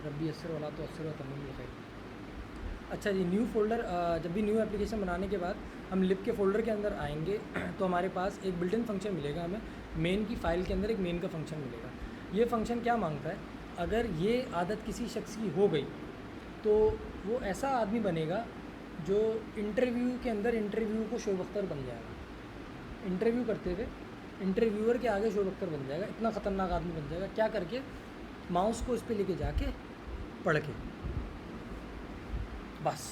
रब्बी अस्सर वाला तो अस्सर व तमाम लिखे। अच्छा जी, न्यू फ़ोल्डर, जब भी न्यू एप्लीकेशन बनाने के बाद हम लिब के फ़ोल्डर के अंदर आएंगे तो हमारे पास एक बिल्ट इन फंक्शन मिलेगा हमें। मेन की फ़ाइल के अंदर एक मेन का फंक्शन मिलेगा। ये फंक्शन क्या मांगता है, अगर ये आदत किसी शख्स की हो गई तो वो ऐसा आदमी बनेगा जो इंटरव्यू के अंदर इंटरव्यू को शोएब अख्तर बन जाएगा। इंटरव्यू करते हुए इंटरव्यूअर के आगे शोएब अख्तर बन जाएगा। इतना ख़तरनाक आदमी बन जाएगा। क्या करके, माउस को इस पर लेके जाके पढ़ के, बस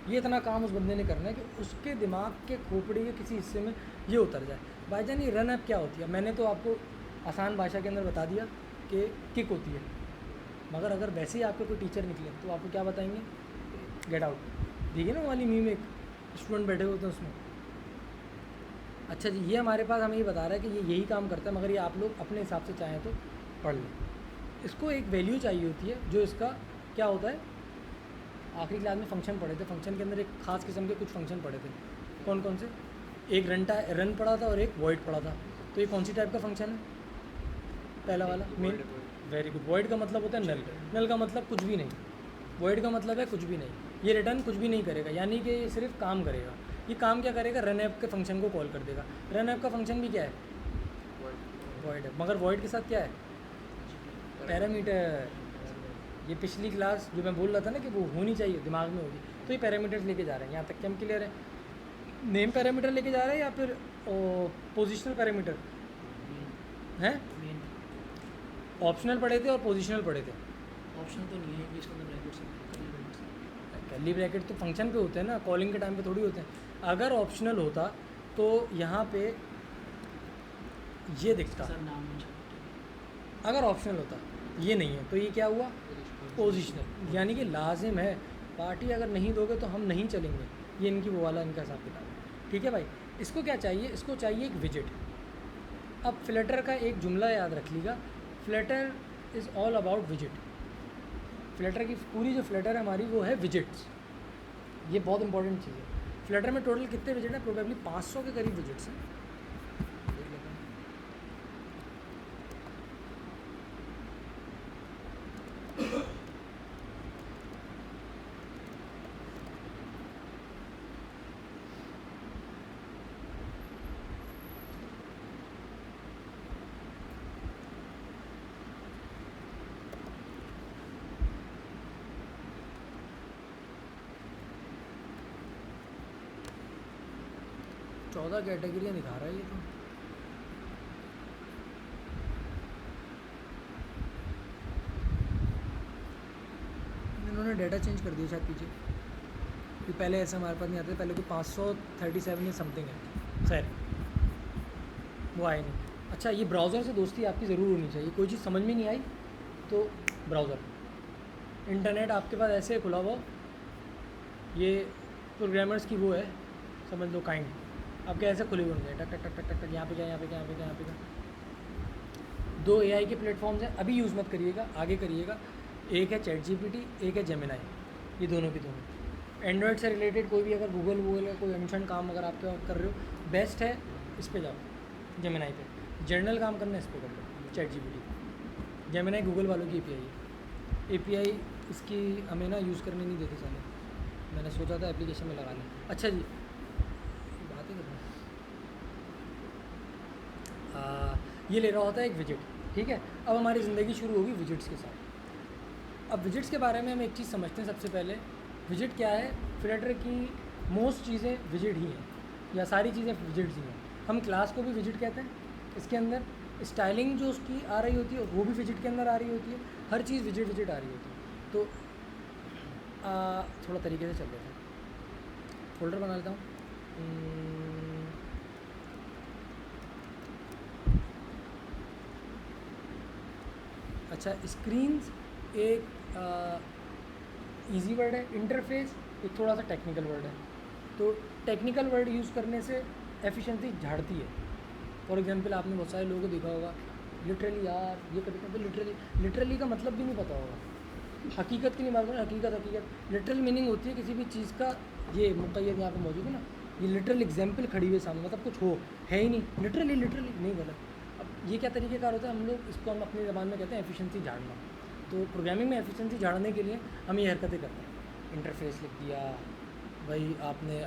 ये इतना काम उस बंदे ने करना है कि उसके दिमाग के खोपड़ी के किसी हिस्से में ये उतर जाए। भाईजान ये रन ऐप क्या होती है, मैंने तो आपको आसान भाषा के अंदर बता दिया कि किक होती है, मगर अगर वैसे ही आपके कोई टीचर निकले तो आपको क्या बताएंगे, गेट आउट। देखिए ना वाली मीम, एक स्टूडेंट बैठे होते हैं उसमें। अच्छा जी, ये हमारे पास हमें ये बता रहा है कि ये यही काम करता है, मगर ये आप लोग अपने हिसाब से चाहें तो पढ़ लें। इसको एक वैल्यू चाहिए होती है जो इसका क्या होता है। आखिरी क्लास में फंक्शन पढ़े थे, फंक्शन के अंदर एक ख़ास किस्म के कुछ फंक्शन पढ़े थे। कौन कौन से, एक रन पढ़ा था और एक वॉइड पढ़ा था। तो ये कौन सी टाइप का फंक्शन है, पहला वाला मेन। Very good. वॉइड का मतलब होता है नल, नल का मतलब कुछ भी नहीं, वॉइड का मतलब है कुछ भी नहीं। ये रिटर्न कुछ भी नहीं करेगा, यानी कि ये सिर्फ काम करेगा। ये काम क्या करेगा, रन ऐप के फंक्शन को कॉल कर देगा। रन ऐप का फंक्शन भी क्या है, वॉइड है, मगर वॉइड के साथ क्या है, पैरामीटर। ये पिछली क्लास जो मैं बोल रहा था ना कि वो होनी चाहिए, दिमाग में होगी, तो ये पैरामीटर्स लेके जा रहे हैं। यहाँ तक कि हम क्लियर है। नेम पैरामीटर लेके जा रहे हैं या फिर पोजिशनल पैरामीटर हैं। ऑप्शनल पढ़े थे और पोजिशनल पढ़े थे। ऑप्शनल तो नहीं है, इंग्लिश के अंदर ब्रैकेट्स हैं। कर्ली ब्रैकेट तो फंक्शन पे होते हैं ना, कॉलिंग के टाइम पे थोड़ी होते हैं। अगर ऑप्शनल होता तो यहाँ पे ये दिखता, सर नाम नहीं चाहिए। अगर ऑप्शनल होता, ये नहीं है, तो ये क्या हुआ, पोजिशनल। यानी कि लाजिम है, पार्टी अगर नहीं दोगे तो हम नहीं चलेंगे। ये इनकी वो वाला इनका हिसाब किताब है। ठीक है भाई, इसको क्या चाहिए, इसको चाहिए एक विजिट। अब फ्लटर का एक जुमला याद रख लीजिएगा, Flutter is all about visit. Flutter की पूरी जो फ्लटर है हमारी वो है विजिट्स। ये बहुत इंपॉर्टेंट चीज़ है। फ्लटर में टोटल कितने विजिट हैं, प्रोबेबली 500 के करीब विजिट्स हैं। देख लेते हैं। चौदह कैटेगरियाँ दिखा रहा है ये तो। इन्होंने डाटा चेंज कर दिया शायद पीछे, कि पहले ऐसे हमारे पास नहीं आते, पहले तो 537 या समथिंग है। खैर वो आए नहीं। अच्छा, ये ब्राउज़र से दोस्ती आपकी ज़रूर होनी चाहिए। कोई चीज़ समझ में नहीं आई तो ब्राउज़र, इंटरनेट आपके पास ऐसे खुला हुआ, ये प्रोग्रामर्स की वो है, समझ लो काइंड। आपके ऐसे खुले हुए होंगे, टक टक टक टक टक टक, यहाँ पे क्या, यहाँ पे क्या, यहाँ पे क्या, यहाँ पे क्या। 2 AI के प्लेटफॉर्म्स हैं, अभी यूज़ मत करिएगा, आगे करिएगा। एक है ChatGPT, एक है जेमिनाई। ये दोनों की दोनों एंड्रॉयड से रिलेटेड कोई भी अगर गूगल का कोई एंशन काम अगर आप कर रहे हो, बेस्ट है इस पे जाओ, जेमिनाई पे। जर्नल काम करना इस पे कर लो, ChatGPT। जेमिनाई गूगल वालों की API इसकी हमें ना यूज़ करने नहीं देते साले। मैंने सोचा था एप्लीकेशन में लगा लें। अच्छा जी, बात ही कर रहा हूँ। ये ले रहा होता है एक विजिट। ठीक है, अब हमारी ज़िंदगी शुरू होगी विजिट्स के साथ। अब विजिट्स के बारे में हम एक चीज़ समझते हैं सबसे पहले। विजिट क्या है, फ्लटर की मोस्ट चीज़ें विजिट ही हैं, या सारी चीज़ें विजिट्स ही हैं। हम क्लास को भी विजिट कहते हैं, इसके अंदर स्टाइलिंग जो उसकी आ रही होती है वो भी विजिट के अंदर आ रही होती है। हर चीज़ विजिट आ रही होती है। तो थोड़ा तरीके से चल रहे हैं। फोल्डर बना लेता हूँ। अच्छा, स्क्रीन्स एक इजी वर्ड है, इंटरफेस एक थोड़ा सा टेक्निकल वर्ड है। तो टेक्निकल वर्ड यूज़ करने से एफिशिएंसी झाड़ती है। फॉर एग्जांपल आपने बहुत सारे लोगों को देखा होगा, लिटरली यार ये कभी कभी लिटरली का मतलब भी नहीं पता होगा। हकीकत की नहीं बात करें, हकीकत लिटरल मीनिंग होती है किसी भी चीज़ का। ये मुक़य्यद यहाँ पे मौजूद है ना, ये लिटरल एग्जाम्पल खड़ी हुई सामने, मतलब कुछ हो है ही नहीं, लिटरली नहीं गलत। अब ये क्या तरीक़ेकार होता है, हम लोग इसको हम अपनी ज़बान में कहते हैं एफिशिएंसी झाड़ना। तो प्रोग्रामिंग में एफिशिएंसी झाड़ने के लिए हम ये हरकतें करते हैं। इंटरफेस लिख दिया भाई आपने,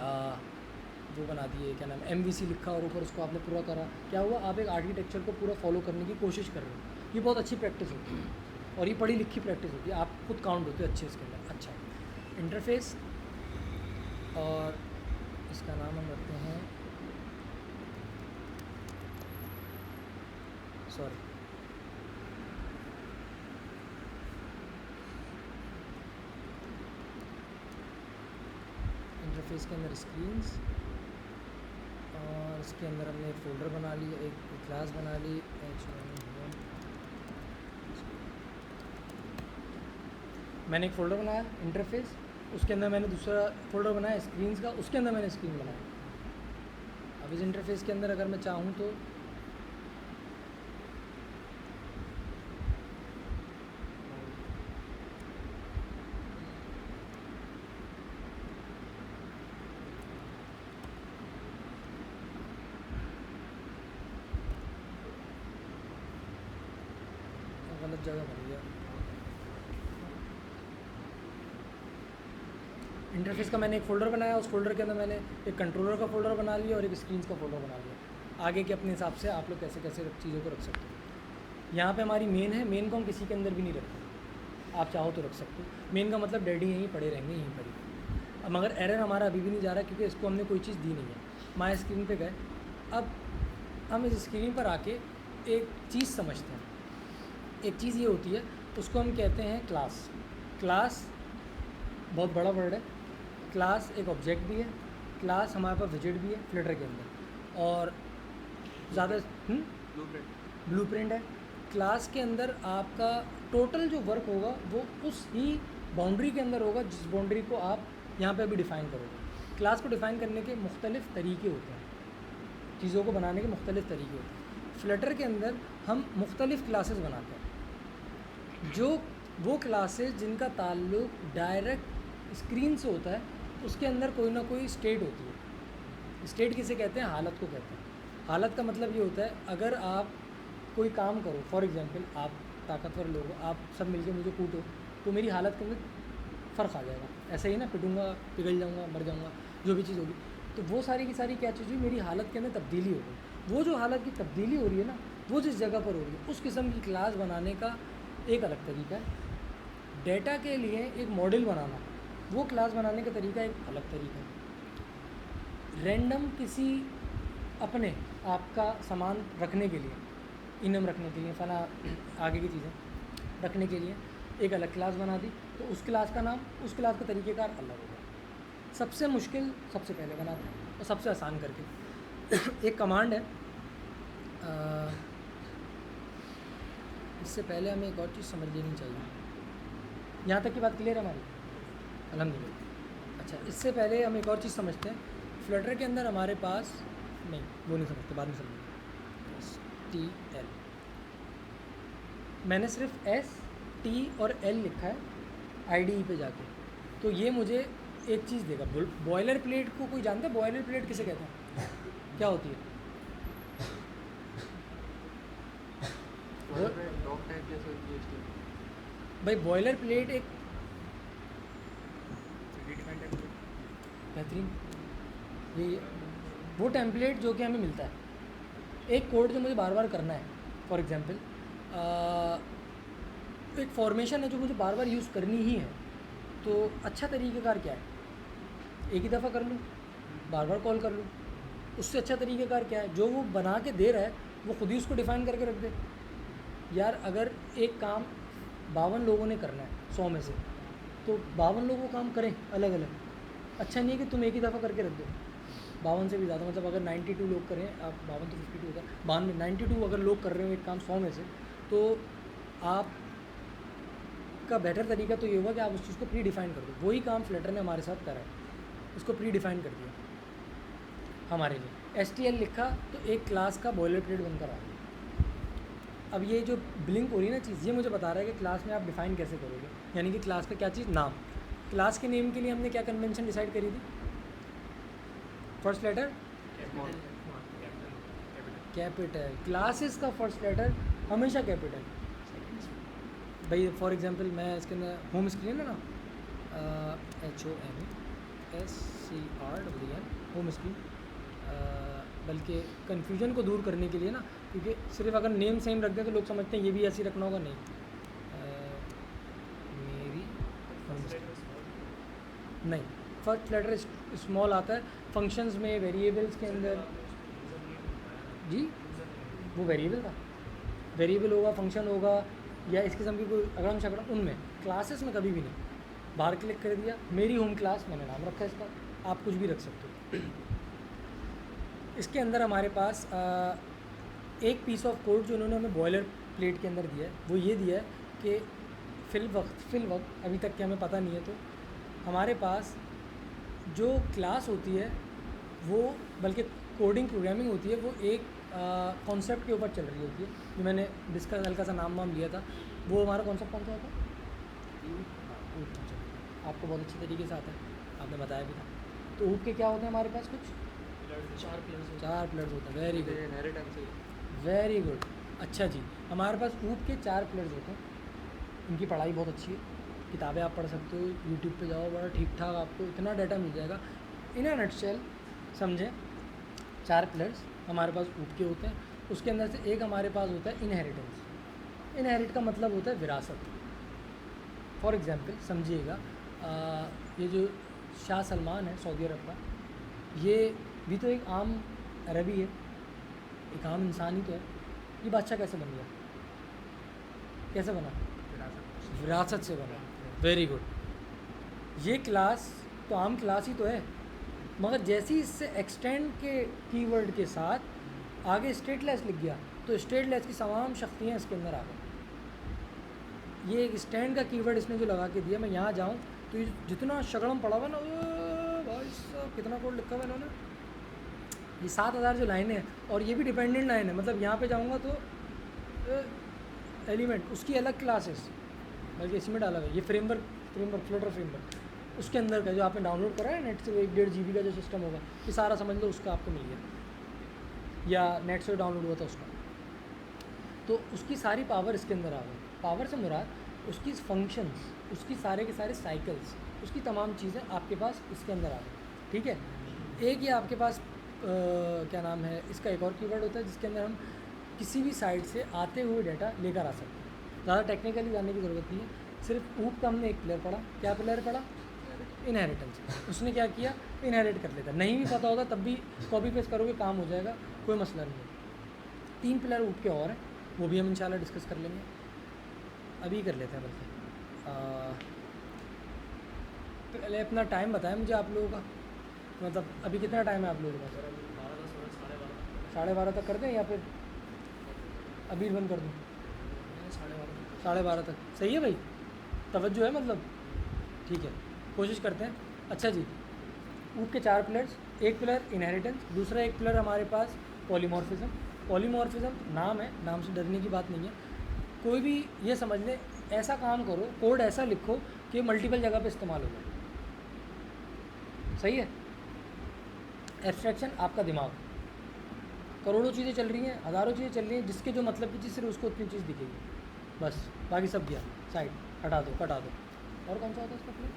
वो बना दिए क्या नाम MVC लिखा और ऊपर उसको आपने पूरा करा, क्या हुआ, आप एक आर्किटेक्चर को पूरा फॉलो करने की कोशिश कर रहे हो। ये बहुत अच्छी प्रैक्टिस होती है और ये पढ़ी लिखी प्रैक्टिस होती है, आप खुद काउंट होते हो अच्छे इसके अंदर। अच्छा, इंटरफेस और इसका नाम हम रखते हैं, सॉरी इंटरफेस के अंदर स्क्रीन्स, और इसके अंदर हमने एक फ़ोल्डर बना लिया, एक क्लास बना ली मैंने एक फ़ोल्डर बनाया इंटरफेस, उसके अंदर मैंने दूसरा फ़ोल्डर बनाया स्क्रीन्स का, उसके अंदर मैंने स्क्रीन बनाया। अब इस इंटरफेस के अंदर अगर मैं चाहूँ तो गलत जगह बन गया। इंटरफेस का मैंने एक फ़ोल्डर बनाया, उस फोल्डर के अंदर मैंने एक कंट्रोलर का फ़ोल्डर बना लिया और एक स्क्रीन्स का फ़ोल्डर बना लिया। आगे के अपने हिसाब से आप लोग कैसे कैसे चीज़ों को रख सकते हो। यहाँ पे हमारी मेन है, मेन को हम किसी के अंदर भी नहीं रखते, आप चाहो तो रख सकते हो। मेन का मतलब डैडी यहीं पड़े रहेंगे, यहीं पर ही। अब मगर एरर हमारा अभी भी नहीं जा रहा क्योंकि इसको हमने कोई चीज़ दी नहीं है। माय स्क्रीन पे गए, अब हम इस स्क्रीन पर आके एक चीज़ समझते हैं। एक चीज़ ये होती है, उसको हम कहते हैं क्लास। क्लास बहुत बड़ा वर्ड है। क्लास एक ऑब्जेक्ट भी है, क्लास हमारे पास विजेट भी है फ्लटर के अंदर, और ज़्यादा ब्लूप्रिंट है। क्लास के अंदर आपका टोटल जो वर्क होगा वो उस ही बाउंड्री के अंदर होगा जिस बाउंड्री को आप यहाँ पे अभी डिफ़ाइन करोगे। क्लास को डिफ़ाइन करने के मुख्तलिफ़ तरीके होते हैं, चीज़ों को बनाने के मुख्तलिफ़ तरीके होते हैं। फ्लटर के अंदर हम मुख्तलिफ़ क्लासेस बनाते हैं, जो वो क्लासेस जिनका ताल्लुक डायरेक्ट स्क्रीन से होता है, उसके अंदर कोई ना कोई स्टेट होती है। स्टेट किसे कहते हैं? हालत को कहते हैं। हालत का मतलब ये होता है, अगर आप कोई काम करो, फॉर एग्जांपल आप ताकतवर लोग, आप सब मिलके मुझे कूटो, तो मेरी हालत के अंदर फ़र्क आ जाएगा। ऐसे ही ना, पिटूंगा, पिघल जाऊंगा, मर जाऊंगा, जो भी चीज़ होगी, तो वो सारी की सारी क्या चीज़ हुई, मेरी हालत के अंदर तब्दीली हो गई। वो जो हालत की तब्दीली हो रही है ना, वो जिस जगह पर हो रही है, उस किस्म की क्लास बनाने का एक अलग तरीका है। डेटा के लिए एक मॉडल बनाना, वो क्लास बनाने का तरीका एक अलग तरीका है। रैंडम किसी अपने आपका सामान रखने के लिए, इनम रखने के लिए, फला आगे की चीज़ें रखने के लिए एक अलग क्लास बना दी, तो उस क्लास का नाम, उस क्लास का तरीक़ेकार अलग होगा। सबसे मुश्किल सबसे पहले बनाते हैं और सबसे आसान करके एक कमांड है। इससे पहले हमें एक और चीज़ समझ लेनी चाहिए। यहाँ तक की बात क्लियर है हमारी? अल्हम्दुलिल्लाह। अच्छा, इससे पहले हम एक और चीज़ समझते हैं। फ्लटर के अंदर हमारे पास, नहीं वो नहीं समझते, बाद में समझेंगे। STL, मैंने सिर्फ ST और L लिखा है IDE पे जाके, तो ये मुझे एक चीज़ देगा। बॉयलर प्लेट को कोई जानता है? बॉयलर प्लेट किसे कहते हैं? क्या होती है? भाई बॉयलर प्लेट एक बेहतरीन, ये वो टेम्पलेट जो कि हमें मिलता है, एक कोड जो मुझे बार बार करना है। फॉर एग्जांपल एक फॉर्मेशन है जो मुझे बार बार यूज़ करनी ही है, तो अच्छा तरीक़ेकार क्या है? एक ही दफ़ा कर लूँ, बार बार कॉल कर लूँ? उससे अच्छा तरीक़ेकार क्या है? जो वो बना के दे रहा है वो ख़ुद ही उसको डिफ़ाइन करके रख दे। यार अगर एक काम 52 लोगों ने करना है 100 में से, तो 52 लोग वो काम करें अलग अलग। अच्छा नहीं है कि तुम एक ही दफ़ा करके रख दो। 52 से भी ज़्यादा, मतलब अगर 92 लोग करें, आप 52 तो 52 होगा, 92 92 अगर लोग कर रहे हो एक काम 100 में से, तो आप का बेटर तरीका तो ये होगा कि आप उस चीज़ को प्री डिफ़ाइन कर दो। वही काम फ्लटर ने हमारे साथ करा है, उसको प्री डिफ़ाइन कर दिया हमारे लिए। STL लिखा तो एक क्लास का बॉयलर प्लेट बनकर आ गया। अब ये जो ब्लिंक हो रही है ना चीज़, ये मुझे बता रहा है कि क्लास में आप डिफ़ाइन कैसे करोगे, यानी कि क्लास का क्या चीज़, नाम। क्लास के नेम के लिए हमने क्या कन्वेंशन डिसाइड करी थी? First letter capital. क्लासेस का फर्स्ट लेटर हमेशा कैपिटल, भाई फॉर एग्जांपल मैं इसके अंदर होम स्क्रीन है ना, HOMESCREEN होम स्क्रीन, बल्कि कन्फ्यूजन को दूर करने के लिए ना, क्योंकि सिर्फ अगर नेम सेम रख दें तो लोग समझते हैं ये भी ऐसे ही रखना होगा, नहीं। मेरी नहीं, फर्स्ट लेटर स्मॉल आता है फंक्शंस में, वेरिएबल्स के अंदर। जी वो वेरिएबल था, वेरिएबल होगा, फंक्शन होगा, या इस किस्म की कोई अगड़म शकड़म, उनमें क्लासेस में कभी भी नहीं। बाहर क्लिक कर दिया, मेरी होम क्लास, मैंने नाम रखा है इसका, आप कुछ भी रख सकते हो। इसके अंदर हमारे पास एक पीस ऑफ कोड जो उन्होंने हमें बॉयलर प्लेट के अंदर दिया है, वो ये दिया है कि फिल वक्त अभी तक के हमें पता नहीं है, तो हमारे पास जो क्लास होती है वो, बल्कि कोडिंग प्रोग्रामिंग होती है, वो एक कॉन्सेप्ट के ऊपर चल रही होती है, जो मैंने डिस्कस हल्का सा नाम लिया था। वो हमारा कॉन्सेप्ट कौन सा होता है? आपको बहुत अच्छे तरीके से आता है, आपने बताया भी था। तो ऊप के क्या होते हैं हमारे पास? कुछ 4 प्लेयर्स होते हैं। वेरी गुड, वेरी गुड, अच्छा जी। हमारे पास ऊप के 4 प्लेयर्स होते हैं, इनकी पढ़ाई बहुत अच्छी है, किताबें आप पढ़ सकते हो, यूट्यूब पे जाओ, बड़ा ठीक ठाक आपको इतना डाटा मिल जाएगा। इन अ नटशेल समझें, 4 प्लेयर्स हमारे पास ऊप के होते हैं। उसके अंदर से एक हमारे पास होता है इनहेरिटेंस। इनहेरिट का मतलब होता है विरासत। फॉर एग्जांपल समझिएगा, ये जो शाह सलमान है सऊदी अरब का, ये भी तो एक आम अरबी है, एक आम इंसान ही तो है। ये बादशाह कैसे बन गया? कैसे बना? विरासत से बना। Very good. ये क्लास तो आम क्लास ही तो है, मगर जैसे ही इससे एक्सटेंड के कीवर्ड के साथ आगे स्टेटलेस लिख गया, तो स्टेटलेस की तमाम शक्तियाँ इसके अंदर आ गई। ये एक स्टैंड का कीवर्ड इसने जो लगा के दिया, मैं यहाँ जाऊँ तो ये जितना शगड़म पड़ा हुआ ना, भाई साहब कितना कोड लिखा हुआ है इन्होंने। ये 7000 जो लाइनें हैं, और ये भी डिपेंडेंट लाइन है, मतलब यहाँ पे जाऊँगा तो एलिमेंट उसकी अलग क्लासेस, बल्कि इसमें डाला हुआ है। ये फ्लेटर फ्रेमवर्क उसके अंदर का जो आपने डाउनलोड करा है नेट से, वो 1.5 GB का जो सिस्टम होगा, ये सारा समझ लो उसका आपको मिल गया, या नेट से डाउनलोड हुआ था उसका, तो उसकी सारी पावर इसके अंदर आ गई। पावर से मुराद उसकी फंक्शंस, उसकी सारे के सारे साइकिल्स, उसकी तमाम चीज़ें आपके पास इसके अंदर आ गई। ठीक है, एक ये आपके पास क्या नाम है इसका, एक और कीवर्ड होता है जिसके अंदर हम किसी भी साइट से आते हुए डाटा लेकर आ सकते हैं। ज़्यादा टेक्निकली जानने की ज़रूरत नहीं है, सिर्फ ऊप का हमने एक प्लेयर पढ़ा। क्या प्लेयर पढ़ा? इनहेरिटेंस। उसने क्या किया? इनहेरिट कर लेता। नहीं भी पता होगा तब भी कॉपी पेस्ट करोगे, काम हो जाएगा, कोई मसला नहीं है। 3 प्लेयर ऊप के और हैं, वो भी हम इंशाल्लाह डिस्कस कर लेंगे, अभी कर लेते हैं। बल्कि पहले अपना टाइम बताएं मुझे आप लोगों का, मतलब अभी कितना टाइम है आप लोगों के पास? 12:30 तक कर दें, या फिर अभी बंद कर दूँ? 12:30 तक सही है भाई, तवज्जो है मतलब, ठीक है, कोशिश करते हैं। अच्छा जी, ऊप के 4 प्लेयर्स, एक प्लेयर इनहेरिटेंस, दूसरा एक प्लेयर हमारे पास पॉलीमॉर्फिज्म। पॉलीमॉर्फिज्म नाम है, नाम से डरने की बात नहीं है। कोई भी ये समझ ले, ऐसा काम करो, कोड ऐसा लिखो कि मल्टीपल जगह पे इस्तेमाल हो जाए। सही है? एब्स्ट्रैक्शन आपका दिमाग, करोड़ों चीज़ें चल रही हैं, हज़ारों चीज़ें चल रही हैं, जिसके जो मतलब की चीज़ सिर्फ उसको उतनी चीज़ दिखेगी, बस बाकी सब गया साइड, हटा दो, कटा दो। और कौन सा होता है इसका प्लेयर?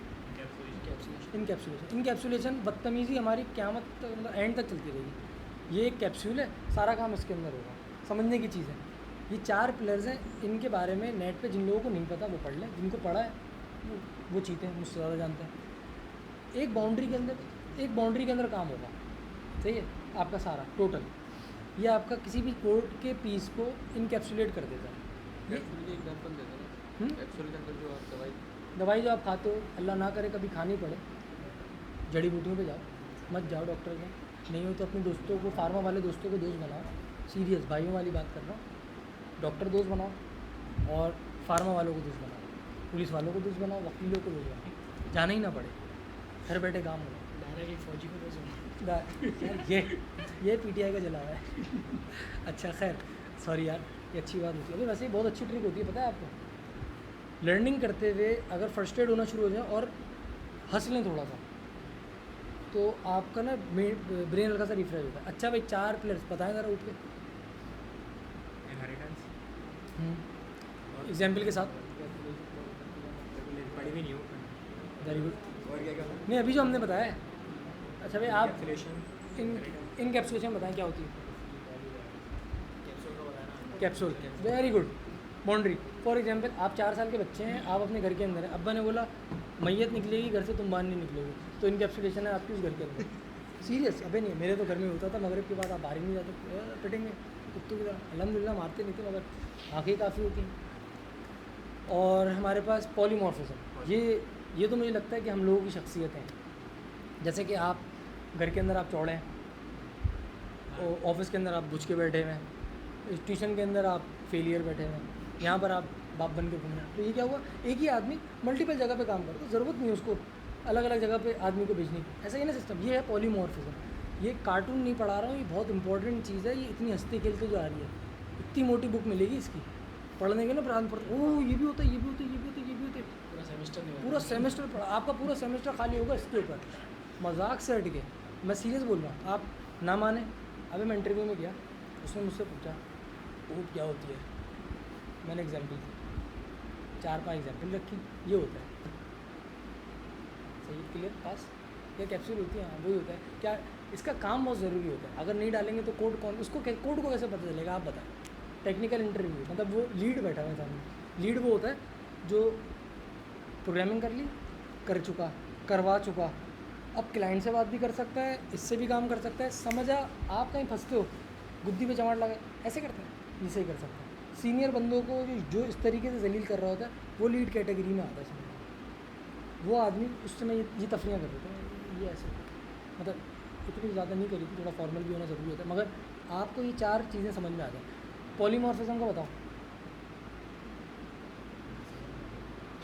इनकैप्सुलेशन बदतमीज़ी हमारी क़यामत मतलब एंड तक चलती रहेगी। ये एक कैप्सूल है, सारा काम इसके अंदर होगा, समझने की चीज़ है। ये 4 प्लेयर्स हैं, इनके बारे में नेट पे जिन लोगों को नहीं पता वो पढ़ लें, जिनको पढ़ा है वो चीज़ें मुझसे ज़्यादा जानते हैं। एक बाउंड्री के अंदर काम होगा, सही है? आपका सारा टोटल ये आपका किसी भी कोड के पीस को इनकैप्सुलेट कर देता है। ये एग्जांपल दे दो ना, कैप्सूल के अंदर जो आप दवाई जो आप खाते हो, अल्लाह ना करे कभी खानी पड़े, जड़ी बूटियों पे जाओ, मत जाओ डॉक्टर के, नहीं हो तो अपने दोस्तों को, फार्मा वाले दोस्तों को दोस्त बनाओ, सीरियस भाइयों वाली बात कर रहा हूँ। डॉक्टर दोस्त बनाओ और फार्मा वालों को दोस्त बनाओ, पुलिस वालों को दोस्त बनाओ, वकीलों को दोस्त बनाओ, जाना ही ना पड़े, घर बैठे काम हो। फौजी को दोस्त ये PTI का जला हुआ है। अच्छा खैर, सॉरी यार, ये अच्छी बात होती है। अभी वैसे ही बहुत अच्छी ट्रिक होती है, पता है आपको? लर्निंग करते हुए अगर फर्स्ट एड होना शुरू हो जाए और हंस लें थोड़ा सा, तो आपका ना ब्रेन हल्का सा रिफ्रेश होता है। अच्छा भाई, 4 प्लेयर्स बताएं ज़रा उठ के एग्जाम्पल के साथ। अभी नहीं हूँ। Very good. और क्या क्या नहीं अभी जो हमने बताया है। अच्छा भाई आप कैप्सुलेशन इनकैप्सुलेशन बताएं क्या होती है। कैप्सूल का बताना capsule, very good. Boundary, for example आप 4 साल के बच्चे हैं, आप अपने घर के अंदर हैं, अब्बा ने बोला मैयत निकलेगी घर से, तुम बाहर नहीं निकलोगे, तो इनकैप्सुलेशन है आपकी उस घर के अंदर। सीरियस, अबे नहीं, मेरे तो घर में होता था, मगरिब के बाद आप बाहर ही नहीं जाते, पिटेंगे कुत्तों की तरह। अल्हम्दुलिल्लाह मारते नहीं थे, मगर आँखें काफ़ी होती हैं। और हमारे पास पॉलीमॉर्फिज्म, ये तो मुझे लगता है कि हम लोगों की शख्सियत हैं। जैसे कि आप घर के अंदर आप चौड़े हैं, ऑफिस के अंदर आप बुझ के बैठे हुए हैं, ट्यूशन के अंदर आप फेलियर बैठे हुए हैं, यहाँ पर आप बाप बन के घूम रहे हैं। तो ये क्या हुआ, एक ही आदमी मल्टीपल जगह पे काम करता है, तो ज़रूरत नहीं है उसको अलग अलग जगह पे आदमी को भेजने की। ऐसा ही ना सिस्टम, ये है पॉलीमॉर्फिज्म। ये कार्टून नहीं पढ़ा रहा हूँ, ये बहुत इंपॉर्टेंट चीज़ है। ये इतनी हंसते खेलते जो आ रही है, इतनी मोटी बुक मिलेगी इसकी पढ़ने के ना, प्राण पढ़ते ओह ये भी होता है, ये भी होता है, ये भी होता है, ये भी होता है। पूरा सेमेस्टर नहीं पूरा सेमेस्टर पढ़ा, आपका पूरा सेमेस्टर खाली होगा इसके ऊपर, मजाक से हट के। मैं सीरियस बोल रहा हूँ, आप ना माने। अभी मैं इंटरव्यू में गया, उसने मुझसे पूछा ऊँट क्या होती है, मैंने एग्जाम्पल दी, 4-5 एग्जाम्पल रखी, ये होता है। सही क्लियर पास, क्या कैप्सूल होती है, हाँ वही होता है। क्या इसका काम बहुत ज़रूरी होता है, अगर नहीं डालेंगे तो कोड कौन, उसको कोड को कैसे पता चलेगा आप बताएं। टेक्निकल इंटरव्यू मतलब वो लीड बैठा हुआ है सामने, लीड वो होता है जो प्रोग्रामिंग कर ली, कर चुका, करवा चुका, अब क्लाइंट से बात भी कर सकता है, इससे भी काम कर सकता है। समझा, आप कहीं फंसते हो, गुद्दी पे चमाट लगा, ऐसे करते हैं, ये सही कर सकता है। सीनियर बंदों को जो इस तरीके से जलील कर रहा होता है, वो लीड कैटेगरी में आता है समझ। वो आदमी उस समय ये तफरियाँ कर देते हैं, ये ऐसे मतलब इतनी ज़्यादा नहीं करी थी, थोड़ा फॉर्मल भी होना ज़रूरी होता है, मगर आपको ये 4 चीज़ें समझ में आ जाए। पॉलीमॉर्फिज्म का बताओ,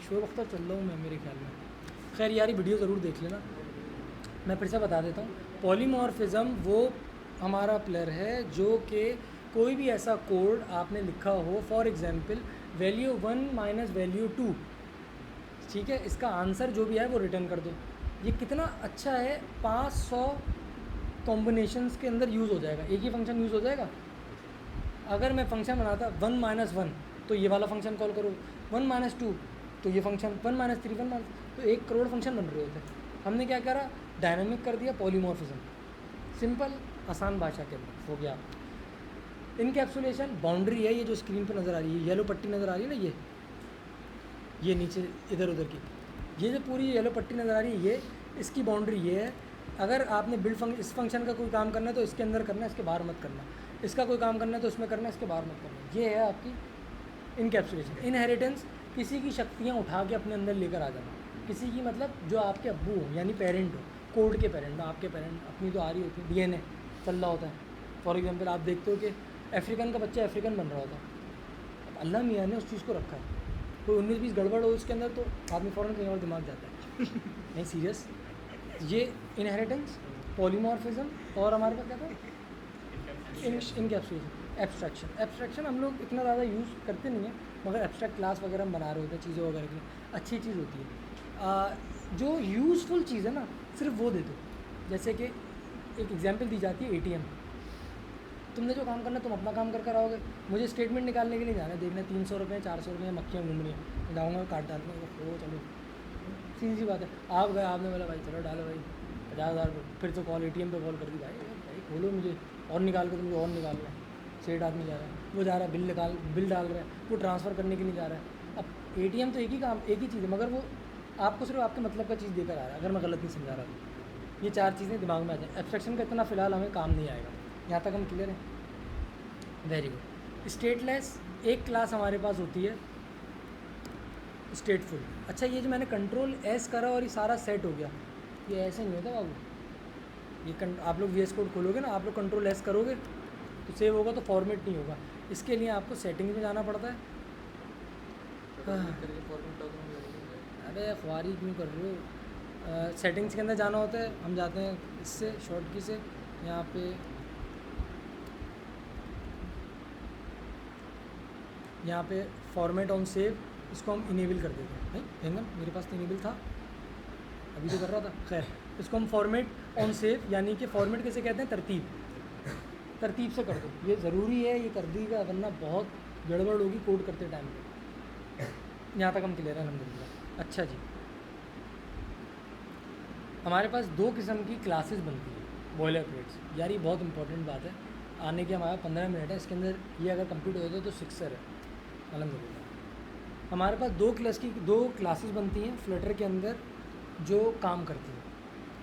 शोर अख्तर चल रहा हूँ मैं मेरे ख्याल में। खैर यार ये वीडियो ज़रूर देख लेना, मैं फिर से बता देता हूँ। पॉलीमॉर्फिज्म वो हमारा प्लेयर है जो कि कोई भी ऐसा कोड आपने लिखा हो, for example value 1 minus value 2, ठीक है, इसका आंसर जो भी है वो रिटर्न कर दो। ये कितना अच्छा है, 500 कॉम्बिनेशंस के अंदर यूज़ हो जाएगा, एक ही फंक्शन यूज़ हो जाएगा। अगर मैं फंक्शन बनाता 1 माइनस 1 तो ये वाला फंक्शन कॉल करो, 1 माइनस 2 तो ये फंक्शन, 1 माइनस 3 1 माइनस, तो 1 करोड़ फंक्शन बन रहे होते हैं। हमने क्या करा, डायनामिक कर दिया पॉलीमॉर्फिज्म, सिंपल आसान भाषा के अंदर हो गया। इनकैप्सुलेशन बाउंड्री है, ये जो स्क्रीन पे नज़र आ रही है, येलो पट्टी नज़र आ रही है ना, ये नीचे इधर उधर की, ये जो पूरी येलो पट्टी नज़र आ रही है, ये इसकी बाउंड्री ये है। अगर आपने इस फंक्शन का कोई काम करना है तो इसके अंदर करना है, इसके बाहर मत करना। इसका कोई काम करना है तो इसमें करना है, इसके बाहर मत करना। ये है आपकी इनकैप्सुलेशन। इनहेरिटेंस, किसी की शक्तियाँ उठा के अपने अंदर लेकर आ जाना, किसी की मतलब जो आपके अब्बू हो यानी पेरेंट हो, कोड के पेरेंट हो, आपके पेरेंट अपनी तो आ रही होती है, DNA चल रहा होता है। फॉर एग्जांपल आप देखते हो कि अफ्रीकन का बच्चा अफ्रीकन बन रहा होता है, अब अल्लाह मियाँ ने उस चीज़ को रखा है। कोई 19-20 गड़बड़ हो उसके अंदर तो आदमी फ़ौरन कहीं और दिमाग जाता है। नहीं सीरियस, ये इनहेरिटेंस, पॉलीमॉर्फिज्म और हमारे पास क्या था, इनकैप्सुलेशन। एब्स्ट्रैक्शन हम लोग इतना ज़्यादा यूज़ करते नहीं हैं, मगर एब्स्ट्रैक्ट क्लास वगैरह हम बना रहे होते हैं चीज़ें वगैरह के लिए, अच्छी चीज़ होती है। जो यूज़फुल चीज़ है ना, सिर्फ वो दे दो। जैसे कि एक एग्जांपल दी जाती है ATM, तुमने जो काम करना है तुम अपना काम कर कर आओगे, मुझे स्टेटमेंट निकालने के लिए जाना है, देखना 300 रुपये 400 रुपये मक्खियाँ घूम रही हैं, जाऊँगा काट डालूँगा, वो चलो सीधी सी बात है। आप गए, आपने बोला भाई चलो डालो भाई 50,000, फिर तो कॉल ATM पे कॉल कर दी, भाई खोलो मुझे और निकाल के, तुमको और निकाल रहे हैं। सेठ आदमी जा रहा है, वो जा रहा है बिल डाल रहा है, वो ट्रांसफ़र करने के लिए जा रहा है। अब ATM तो एक ही काम, एक ही चीज़ है, मगर वो आपको सिर्फ आपके मतलब का चीज़ देकर आ रहा है, अगर मैं गलत नहीं समझा रहा तो। ये 4 चीज़ें दिमाग में आ जाए। एब्स्ट्रैक्शन का इतना फ़िलहाल हमें काम नहीं आएगा, यहाँ तक हम क्लियर हैं। Very good. स्टेटलेस, एक क्लास हमारे पास होती है स्टेटफुल। अच्छा, ये जो मैंने कंट्रोल S करा और ये सारा सेट हो गया, ये ऐसे नहीं होता बाबू। ये आप लोग VS कोड खोलोगे ना, आप लोग कंट्रोल S करोगे तो सेव होगा, तो फॉर्मेट नहीं होगा। इसके लिए आपको सेटिंग्स में जाना पड़ता है। अबे ख्वारी क्यों कर रहे हो, सेटिंग्स के अंदर जाना होता है, हम जाते हैं इससे शॉर्ट की से, यहाँ पे फॉर्मेट ऑन सेव, इसको हम इनेबल कर देते हैं। नहीं हेंगम, मेरे पास तो इनेबल था, अभी तो कर रहा था। खैर, इसको हम फॉर्मेट ऑन सेव, यानी कि फॉर्मेट किसे कहते हैं, तरतीब से कर दो। ये ज़रूरी है, ये कर देगा, वरना बहुत गड़बड़ होगी कोड करते टाइम पे। यहाँ तक हम क्लियर है अल्हम्दुलिल्लाह। अच्छा जी, हमारे पास 2 किस्म की क्लासेस बनती है बॉयलर प्लेट्स। यार ये बहुत इंपॉर्टेंट बात है, आने के हमारे 15 मिनट है, इसके अंदर ये अगर कंप्लीट हो जाता है तो 6 है अल्हम्दुलिल्लाह। हमारे पास 2 क्लासेस बनती हैं फ्लटर के अंदर जो काम करती हैं।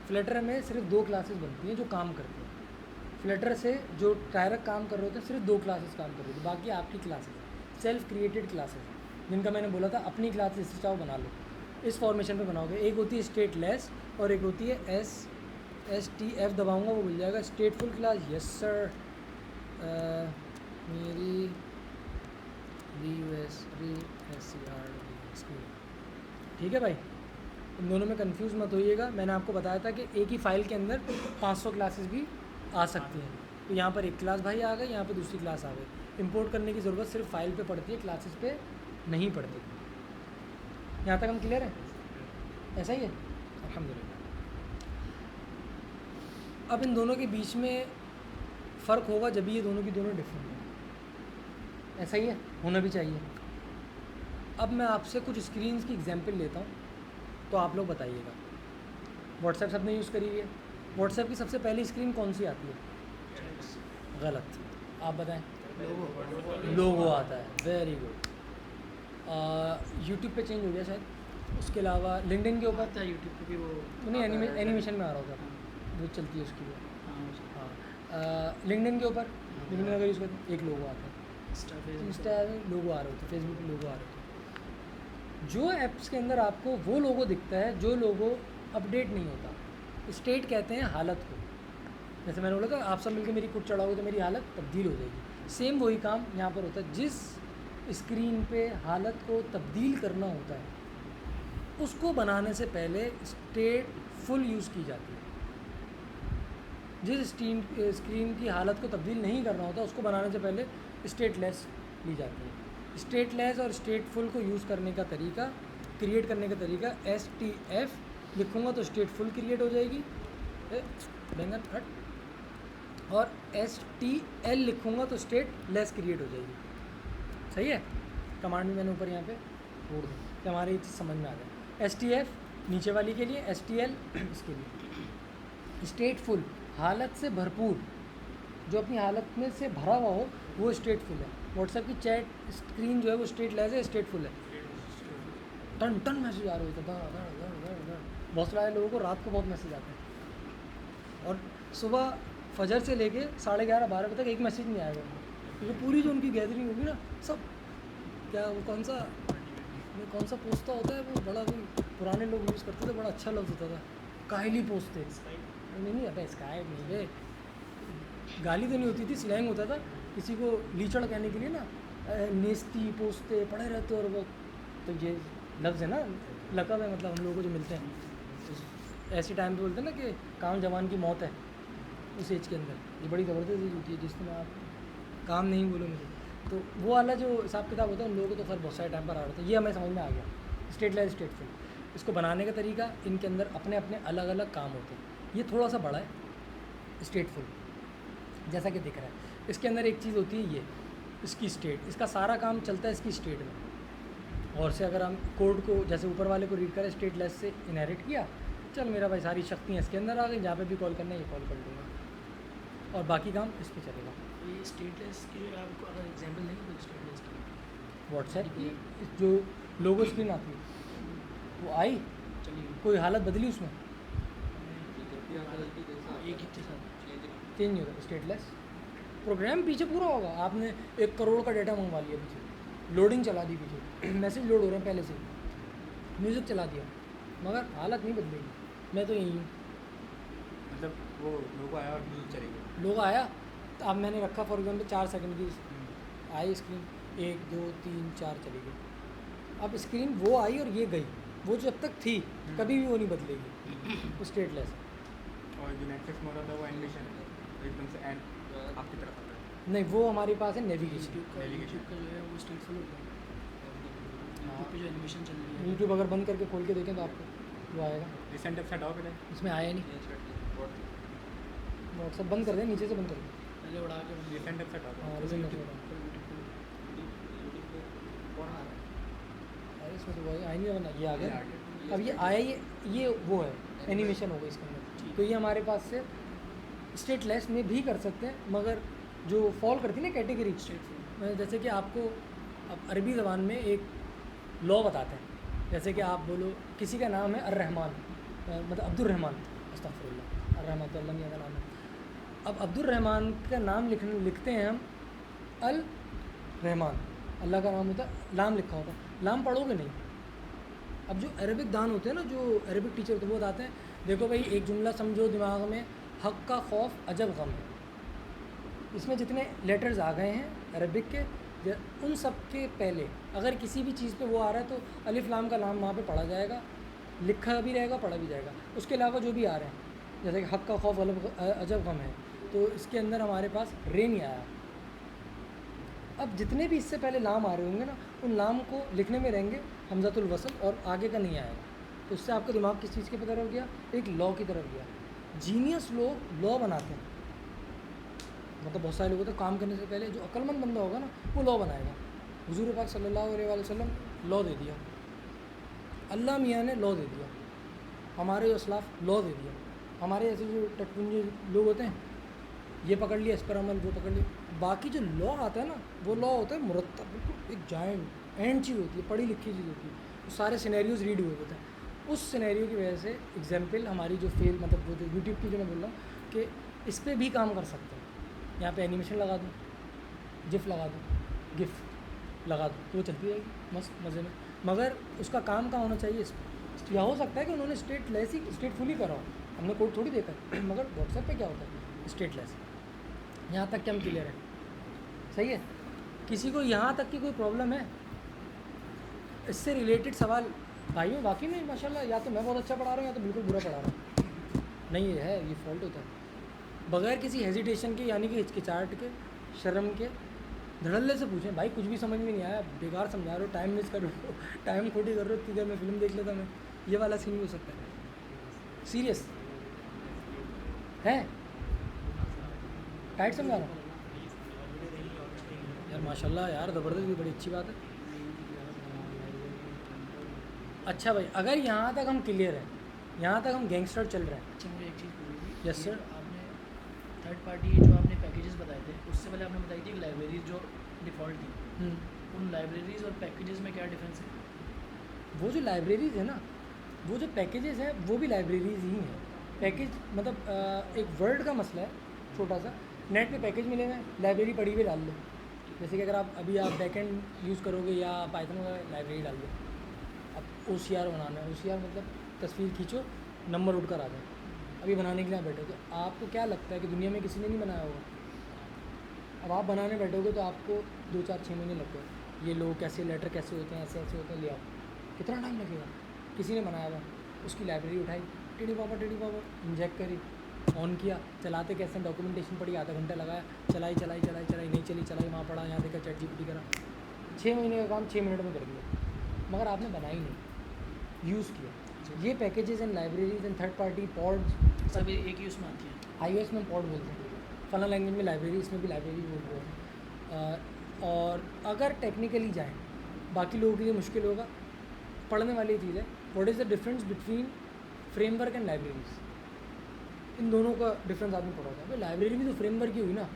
फ्लटर में सिर्फ 2 क्लासेस बनती हैं जो काम करती हैं। फ्लटर से जो डायरेक्ट काम कर रहे होते हैं सिर्फ 2 क्लासेस काम कर रही थी, बाकी आपकी क्लासेस सेल्फ क्रिएटेड क्लासेस जिनका मैंने बोला था अपनी क्लास जिससे चाहो बना लो। इस फॉर्मेशन पे बनाओगे। एक होती है स्टेटलेस और एक होती है STF दबाऊंगा वो मिल जाएगा स्टेटफुल क्लास। यस सर, मेरी SCR ठीक है भाई, इन दोनों में कंफ्यूज मत होइएगा। मैंने आपको बताया था कि एक ही फाइल के अंदर 500 क्लासेस भी आ सकती हैं। तो यहाँ पर एक क्लास भाई आ गई, यहाँ पर दूसरी क्लास आ गई। इंपोर्ट करने की ज़रूरत सिर्फ फाइल पे पड़ती है, क्लासेस पे नहीं पड़ती। यहाँ तक हम क्लियर हैं? ऐसा ही है अल्हम्दुलिल्लाह। अब इन दोनों के बीच में फ़र्क होगा जब ये दोनों की दोनों डिफरेंट हैं। ऐसा ही है, होना भी चाहिए। अब मैं आपसे कुछ स्क्रीन्स की एग्जांपल लेता हूँ तो आप लोग बताइएगा। व्हाट्सएप सबने यूज़ करी है। व्हाट्सएप की सबसे पहली स्क्रीन कौन सी आती है? गलत, आप बताएं। लोगो आता है, वेरी गुड। यूट्यूब पे चेंज हो गया शायद, उसके अलावा लिंक्डइन के ऊपर आता है यूट्यूब पे भी वो नहीं, एनिमेशन में आ रहा होता जो चलती है उसकी वो। हाँ हाँ, लिंक्डइन के ऊपर लिंक्डइन अगर यूज़ करते हैं एक लोगो आता है, इंस्टा में लोगो आ रहे होते हैं, फेसबुक पे लोगो आ रहे होते हैं। जो ऐप्स के अंदर आपको वो लोगो दिखता है जो लोगो अपडेट नहीं होता, स्टेट कहते हैं हालत को। जैसे मैंने बोला था आप सब मिलकर मेरी कुट चढ़ाओगे तो मेरी हालत तब्दील हो जाएगी। सेम वही काम यहाँ पर होता है। जिस स्क्रीन पे हालत को तब्दील करना होता है उसको बनाने से पहले स्टेट फुल यूज़ की जाती है। जिस स्क्रीन की हालत को तब्दील नहीं करना होता उसको बनाने से पहले स्टेटलेस ली जाती है। स्टेटलेस और स्टेटफुल को यूज़ करने का तरीका, क्रिएट करने का तरीका, STF लिखूँगा तो स्टेटफुल क्रिएट हो जाएगी बैंगन हट, और STL लिखूँगा तो स्टेटलेस क्रिएट हो जाएगी। सही है? कमांड भी मैंने ऊपर यहाँ पे छोड़ दूँ कि हमारी चीज़ समझ में आ जाए। STF नीचे वाली के लिए, STL इसके लिए। स्टेटफुल हालत से भरपूर, जो अपनी हालत में से भरा हुआ हो वो स्टेटफुल है। व्हाट्सएप की चैट स्क्रीन जो है वो स्टेटलेस है, स्टेटफुल है। टन टन मैसेज आ रहे होते हैं, बहुत सारे लोगों को रात को बहुत मैसेज आते हैं और सुबह फजर से लेके 11:30-12 बजे तक एक मैसेज नहीं आएगा, क्योंकि पूरी जो उनकी गैदरिंग होगी ना सब क्या वो कौन सा पोस्टा होता है वो बड़ा कोई पुराने लोग यूज़ करते थे, बड़ा अच्छा लफ्ज़ होता था, काहिली पोस्टे। नहीं अबे स्काइप नहीं बे, गाली तो नहीं होती थी, स्लैंग होता था किसी को लीचड़ कहने के लिए ना, नेस्ती पोस्टे पड़े रहते और वो, तो ये लफ्ज़ है ना, लक़ब है मतलब हम लोगों को जो मिलते हैं तो ऐसे टाइम पे बोलते हैं ना कि काम जवान की मौत है उस एज के अंदर। ये बड़ी ज़बरदस्त चीज़ होती है जिसमें आप काम नहीं बोलो मुझे, तो वो वाला जो हिसाब किताब होता है उन लोगों को तो फिर बहुत सारे टाइम पर आ रहा था। ये हमें समझ में आ गया, स्टेटलेस स्टेटफुल। इसको बनाने का तरीका, इनके अंदर अपने अपने अलग अलग काम होते हैं। ये थोड़ा सा बड़ा है स्टेटफुल जैसा कि दिख रहा है। इसके अंदर एक चीज़ होती है ये इसकी स्टेट, इसका सारा काम चलता है इसकी स्टेट में। और से अगर हम कोड को जैसे ऊपर वाले को रीड करें, स्टेटलेस से इनहेरिट किया, चल मेरा भाई सारी शक्तियाँ इसके अंदर आ गई, जहाँ पे भी कॉल करना है ये कॉल कर लूँगा और बाकी काम इस पर चलेगा। ये स्टेटलेस की आपको अगर एग्जांपल देंगे तो स्टेटलेस की व्हाट्सएप की जो लोगो स्क्रीन आती है वो आई, चलिए कोई हालत बदली उसमें एक ही के साथ चेंज नहीं होता। स्टेटलेस प्रोग्राम पीछे पूरा होगा, आपने 1 करोड़ का डेटा मंगवा लिया, पीछे लोडिंग चला दी, पीछे मैसेज लोड हो रहे हैं पहले से, म्यूज़िक चला दिया, मगर हालत नहीं बदलेगी। मैं तो यही हूँ, मतलब वो लोगो आया और म्यूजिक चली गई। लोग आया तो अब मैंने रखा फॉर एग्जाम्पल 4 सेकंड की आई स्क्रीन, 1 2 3 4 चली गई। अब स्क्रीन वो आई और ये गई, वो जब तक थी कभी भी वो नहीं बदलेगी, वो स्टेटलेस है। और जो नेटफ्लिक्स में होता है वो एनिमेशन है, तो एकदम से एंड आपकी तरफ आता है। नहीं, वो हमारे पास है नेविगेशन। यूट्यूब का जो है वो स्टेटफुल होता है। यूट्यूब पे जो एनिमेशन चल रही है, यूट्यूब अगर बंद करके खोल के देखें तो आपको वो आएगा, रिसेंट वेबसाइट आओ पहले। इसमें आया नहीं। व्हाट्सएप बंद कर दें, नीचे से बंद कर दें। पहले उड़ा के बंद रिसेंट वेबसाइट आओ। हाँ, रिसेंट वेबसाइट अरे इसमें तो वही आई नहीं, वरना ये आ गया। अब ये आया, ये वो है एनिमेशन होगा इसके अंदर। तो ये हमारे पास से स्टेटलेस में भी कर सकते हैं, मगर जो फॉल करती है ना कैटेगरी, जैसे कि आपको अब अरबी ज़बान में एक लॉ बताते हैं, जैसे कि आप बोलो किसी का नाम है अर्रहमान, मतलब अब्दुर्रहमान, अस्तगफिरुल्लाह, अर्रहमान तो अल्लाह मियाँ का नाम है। अब अब्दुर्रहमान का नाम लिखते हैं हम अल रहमान, अल्लाह का नाम होता है, लाम लिखा होता है, लाम पढ़ोगे नहीं। अब जो अरबिक दान होते हैं ना, जो अरबिक टीचर होते हैं, वो बताते हैं देखो भाई एक जुमला समझो दिमाग में, हक़ का खौफ अजब गम है, इसमें जितने लेटर्स आ गए हैं अरबिक के, उन सब के पहले अगर किसी भी चीज़ पे वो आ रहा है तो अलिफ लाम का लाम वहाँ पे पढ़ा जाएगा, लिखा भी रहेगा, पढ़ा भी जाएगा। उसके अलावा जो भी आ रहे हैं जैसे कि हक़ का खौफ अजब गम है, तो इसके अंदर हमारे पास रे नहीं आया। अब जितने भी इससे पहले लाम आ रहे होंगे ना, उन लाम को लिखने में रहेंगे हमज़तुल वसल और आगे का नहीं आएगा। तो इससे आपका दिमाग किस चीज़ की तरफ गया, एक लॉ की तरफ गया। जीनियस लोग लॉ बनाते हैं, मतलब बहुत सारे लोग होते हैं काम करने से पहले जो अक्लमंद बंदा होगा ना वो लॉ बनाएगा। हुजूर पाक सल्लल्लाहु अलैहि वसल्लम लॉ दे दिया, अल्लाह मियाँ ने लॉ दे दिया, हमारे जो असलाफ लॉ दे दिया। हमारे ऐसे जो टटपुंजे लोग होते हैं, ये पकड़ लिया इस पर अमल, वो पकड़ लिया। बाकी जो लॉ आता है ना, वो लॉ होता है मुरत्तब, बिल्कुल एक जायंट एंड चीज़ होती है, पढ़ी लिखी चीज़ होती है, तो सारे सिनेरियोज रीड हुए होते हैं। उस सिनेरियो की वजह से एग्जाम्पल हमारी जो फेल, मतलब वो जो यूट्यूब की जो मैं बोल रहा हूँ कि इस पर भी काम कर सकते हैं। यहाँ पे एनिमेशन लगा दूँ, जिफ लगा दूँ, गिफ लगा दूँ, तो वो चलती रहेगी मस्त मज़े में, मगर उसका काम कहाँ होना चाहिए इस पर। या हो सकता है कि उन्होंने स्टेटलेस ही स्टेटफुली करा हो, हमने कोड थोड़ी देखा है, मगर व्हाट्सएप पे क्या होता है स्टेटलेस। यहाँ तक क्या हम क्लियर है, सही है। किसी को यहाँ तक की कोई प्रॉब्लम है इससे रिलेटेड सवाल? भाइयों वाकई में माशाल्लाह, या तो मैं बहुत अच्छा पढ़ा रहा हूँ या तो बिल्कुल बुरा पढ़ा रहा हूँ। नहीं ये है, ये फॉल्ट होता है। बगैर किसी हेजिटेशन के, यानी कि हिचकिचाहट के, शर्म के, धड़ल्ले से पूछें भाई कुछ भी समझ में नहीं आया, बेकार समझा रहे हो, टाइम वेस्ट कर रहे हो, टाइम खोटी कर रहे हो, इतनी देर में फ़िल्म देख लेता मैं, ये वाला सीन भी हो सकता है। सीरियस है, टाइट समझा रहा हूँ यार, माशाल्लाह यार, ज़बरदस्त, भी बड़ी अच्छी बात है। अच्छा भाई, अगर यहाँ तक हम क्लियर हैं, यहाँ तक हम गैंगस्टर चल रहे हैं। अच्छा मुझे एक चीज़ पूछनी थी। Yes sir. आपने थर्ड पार्टी जो आपने पैकेजेस बताए थे, उससे पहले आपने बताई थी लाइब्रेरीज जो डिफ़ॉल्ट थी, उन लाइब्रेरीज और पैकेजेस में क्या डिफरेंस है? वो जो लाइब्रेरीज़ है ना, वो जो पैकेजेस हैं वो भी लाइब्रेरीज़ ही हैं। पैकेज मतलब एक वर्ड का मसला है छोटा सा, नेट पे पैकेज मिले हुए, लाइब्रेरी पढ़ी हुई डाल लो। जैसे कि अगर आप अभी आप बैकएंड यूज़ करोगे या पाइथन वगैरह, लाइब्रेरी डाल दो। अब OCR बनाना है, OCR मतलब तस्वीर खींचो, नंबर उठ कर आ जाए। अभी बनाने के लिए बैठे तो आपको क्या लगता है कि दुनिया में किसी ने नहीं बनाया होगा? अब आप बनाने बैठोगे तो आपको 2-4-6 महीने लग गए। ये लोग कैसे, लेटर कैसे होते हैं, ऐसे ऐसे होते हैं, ले आओ, कितना टाइम लगेगा? किसी ने बनाया हुआ, उसकी लाइब्रेरी उठाई, टेढ़ी पापा इंजेक्ट करी, ऑन किया, चलाते कैसे, डॉक्यूमेंटेशन पड़ी, आधा घंटा लगाया, चलाई, नहीं चली, चलाई, वहाँ पड़ा, यहाँ देखा, ChatGPT करा, 6 महीने का काम 6 मिनट में कर दिया, मगर आपने बनाई नहीं, यूज़ किया। ये packages and libraries and third party pods सभी एक ही उसमें आती है। iOS में पॉड बोलते हैं, फला लैंग्वेज में लाइब्रेरी, इसमें भी लाइब्रेरी बोलते हैं। और अगर टेक्निकली जाएँ, बाकी लोगों के लिए मुश्किल होगा, पढ़ने वाली चीज़ है। What is the difference between framework and libraries? इन दोनों का डिफरेंस आपने पढ़ा था। भाई लाइब्रेरी भी तो फ्रेमवर्क ही हुई ना।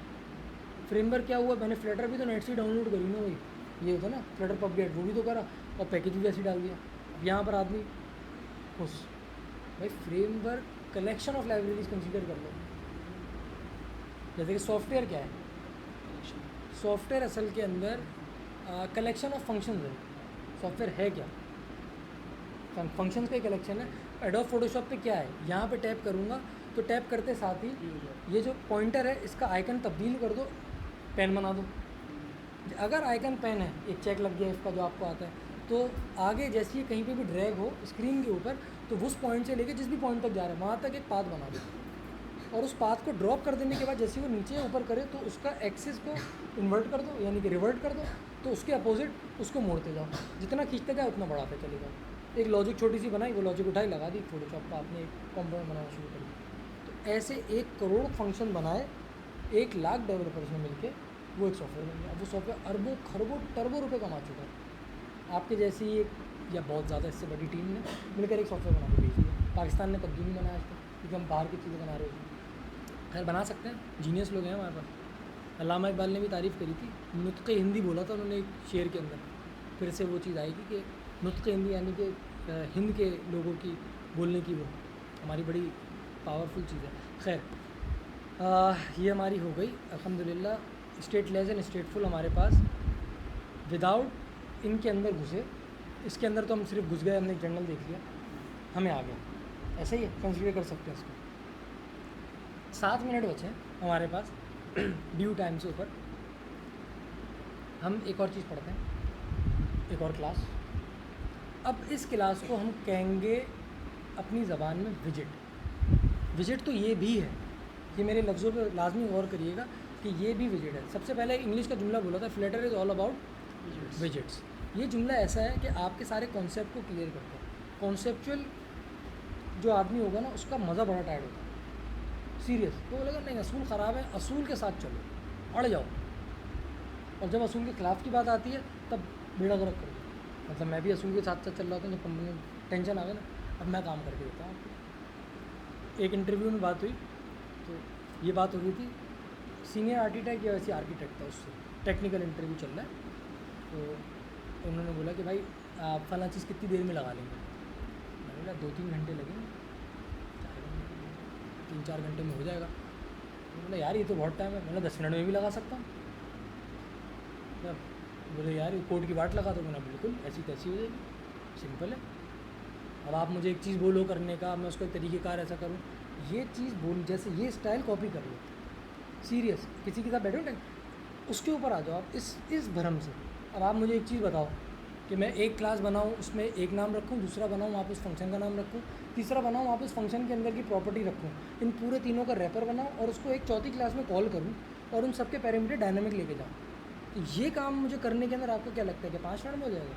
फ्रेमवर्क क्या हुआ, मैंने फ्लटर भी तो नेट से डाउनलोड करी ना, वही ये होता ना फ्लटर पबगेट, वो भी तो करा और पैकेज भी वैसे डाल दिया। अब यहाँ पर आदमी खुश, भाई framework collection of libraries consider कर लो। जैसे कि सॉफ्टवेयर क्या है, सॉफ्टवेयर असल के अंदर कलेक्शन ऑफ फंक्शंस है। सॉफ्टवेयर है क्या, फंक्शंस का कलेक्शन है। एडोब फोटोशॉप पे क्या है, यहाँ पे टैप करूँगा तो टैप करते साथ ही ये जो पॉइंटर है इसका आइकन तब्दील कर दो, पेन बना दो। अगर आइकन पेन है, एक चेक लग गया इसका जो आपको आता है, तो आगे जैसे ही कहीं पे भी ड्रैग हो स्क्रीन के ऊपर, तो उस पॉइंट से लेके जिस भी पॉइंट तक जा रहा है वहाँ तक एक पाथ बना दो, और उस पाथ को ड्रॉप कर देने के बाद जैसे वो नीचे ऊपर करे तो उसका एक्सिस को इन्वर्ट कर दो, यानी कि रिवर्ट कर दो, तो उसके अपोजिट उसको मोड़ते जाओ, जितना खींचते जाए उतना बढ़ाते चले जाओ। एक लॉजिक छोटी सी बनाई, वो लॉजिक उठाई, लगा दी फोटोशॉप का, आपने एक कॉम्पोनेंट बनाना शुरू कर दिया। तो ऐसे 1 करोड़ फंक्शन बनाए 1 लाख डेवलपर्स में मिलके, वो एक सॉफ्टवेयर बन गया। अब वो सॉफ्टवेयर अरबों खरबों टर्बों रुपए कमा चुका है। आपके जैसी एक या बहुत ज़्यादा इससे बड़ी टीम ने मिलकर एक सॉफ्टवेयर बना के भेज दिया। पाकिस्तान ने कद्दू नहीं बनाया आज तक, क्योंकि हम बाहर की चीज़ें बना रहे होते। खैर बना सकते हैं, जीनियस लोग हैं हमारे पास। अल्लामा इकबाल ने भी तारीफ़ करी थी, नुत्क़ हिंदी बोला था उन्होंने एक शेर के अंदर, फिर से वो चीज़ आएगी कि नुत्क़ हिंदी यानी कि हिंद के लोगों की बोलने की वो हमारी बड़ी पावरफुल चीज़ है। खैर ये हमारी हो गई अल्हम्दुलिल्लाह स्टेटलेस एंड स्टेटफुल हमारे पास। विदाउट इनके अंदर घुसे, इसके अंदर तो हम सिर्फ घुस गए, हमने एक जर्नल देख लिया, हमें आ गया, ऐसे ही कंसिडर कर सकते हैं इसको। 7 मिनट बचे हैं हमारे पास ड्यू टाइम से ऊपर। हम एक और चीज़ पढ़ते हैं, एक और क्लास। अब इस क्लास को हम कहेंगे अपनी ज़बान में विजिट। विजिट तो ये भी है, ये मेरे लफ्ज़ों पे लाजमी गौर करिएगा कि ये भी विजिट है। सबसे पहले इंग्लिश का जुमला बोला था, flatter is all about visits. ये जुमला ऐसा है कि आपके सारे कॉन्सेप्ट को क्लियर करता है। कॉन्सेप्चुअल जो आदमी होगा ना, उसका मज़ा बड़ा टाइट होता है, सीरियस। तो बोलेगा नहीं असूल ख़राब है, असूल के साथ चलो, अड़ जाओ। और जब असूल के ख़िलाफ़ की बात आती है तब बेड़ा गर्क कर दो। मतलब मैं भी असूल के साथ साथ चल रहा था, जब कंपनी में टेंशन आ गया ना, अब मैं काम करके देता हूँ। एक इंटरव्यू में बात हुई, तो ये बात हो रही थी सीनियर आर्किटेक्ट या वैसे आर्किटेक्ट था, उससे टेक्निकल इंटरव्यू चल रहा है। तो उन्होंने बोला कि भाई आप फला चीज़ कितनी देर में लगा लेंगे। मैंने बोला 2-3 घंटे लगेंगे, 3-4 घंटे में हो जाएगा। बोला यार ये तो बहुत टाइम है। मैंने 10 मिनट में भी लगा सकता हूँ। बोले यार ये कोर्ट की बाट लगा दो। मैंने बिल्कुल ऐसी तैसी हो जाएगी, सिंपल है। अब आप मुझे एक चीज़ बोलो करने का, मैं उसको एक तरीक़ेकार ऐसा करूँ, ये चीज़ बोल जैसे ये स्टाइल कॉपी कर लो, सीरियस। किसी के साथ बैठो ना, उसके ऊपर आ जाओ आप इस भरम से। अब आप मुझे एक चीज़ बताओ कि मैं एक क्लास बनाऊँ, उसमें एक नाम रखूँ, दूसरा बनाऊँ वहाँ पे उस फंक्शन का नाम रखूँ, तीसरा बनाऊँ वहाँ पे उस फंक्शन के अंदर की प्रॉपर्टी रखूँ, इन पूरे तीनों का रैपर बनाऊँ और उसको एक चौथी क्लास में कॉल करूँ और उन सबके पैरामीटर डायनामिक लेके जाऊँ। तो ये काम मुझे करने के अंदर आपको क्या लगता है कि 5 मिनट में हो जाएगा?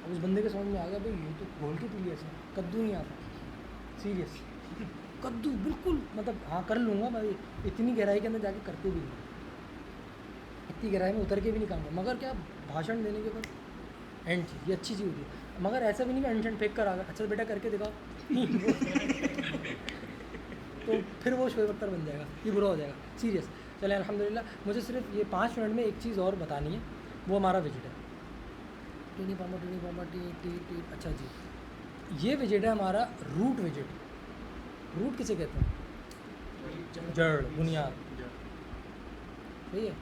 अब उस बंदे के समझ में आ गया भाई ये तो घोल के पी लिया इसने, कद्दू नहीं आता, सीरियस कद्दू बिल्कुल। मतलब हाँ कर लूँगा मैं, इतनी गहराई के अंदर जाके करते भी नहीं, इतनी गहराई में उतर के भी नहीं काम, मगर क्या भाषण देने के बाद एंड चीज़ ये अच्छी चीज़ होती है। मगर ऐसा भी नहीं कि एंड फेंक कर आ गया, अच्छा बेटा करके दिखाओ तो फिर वो शोएब अख्तर बन जाएगा, ये बुरा हो जाएगा, सीरियस। चले अल्हम्दुलिल्लाह, मुझे सिर्फ ये 5 मिनट में एक चीज़ और बतानी है, वो हमारा विजिट है। T T. अच्छा जी, ये विजिट है हमारा रूट विजिट। रूट किसे कहते हैं? जड़, बुनियाद, सही है।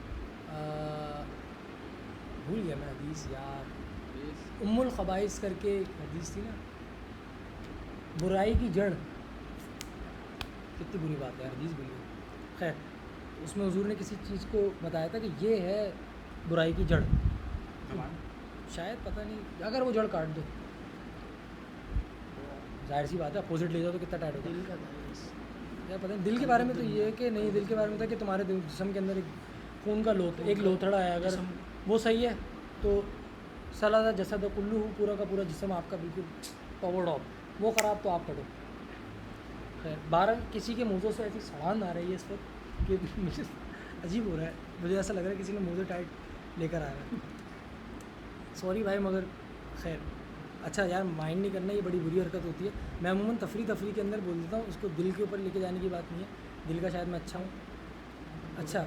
भूल गया मैं हदीस यार, उम्मुल खबाइस करके एक हदीस थी ना, बुराई की जड़। कितनी बुरी बात है यार, हदीस भूल गई। खैर उसमें हुजूर ने किसी चीज़ को बताया था कि ये है बुराई की जड़, शायद पता नहीं, अगर वो जड़ काट दो, जाहिर सी बात है अपोजिट ले जाओ तो कितना टाइट होगा। दिल का था यार पता नहीं दिल के बारे में तो ये है कि नहीं, दिल के बारे में था कि तुम्हारे जिस्म के अंदर एक खून का एक लोथड़ा है, अगर वो सही है तो सलादा जसद कुल्लू पूरा का पूरा जिस्म आपका बिल्कुल पावर ऑफ, वो ख़राब तो आप कटो। खैर 12 किसी के मुँहों से ऐसी सड़ान आ रही है इस वक्त कि मुझे अजीब हो रहा है, मुझे ऐसा लग रहा है किसी ने मुँह टाइट लेकर आया है। सॉरी भाई, मगर खैर अच्छा यार माइंड नहीं करना, ये बड़ी बुरी हरकत होती है। मैं अमूमन तफरी के अंदर बोल देता हूँ, उसको दिल के ऊपर लेके जाने की बात नहीं है, दिल का शायद मैं अच्छा हूँ। अच्छा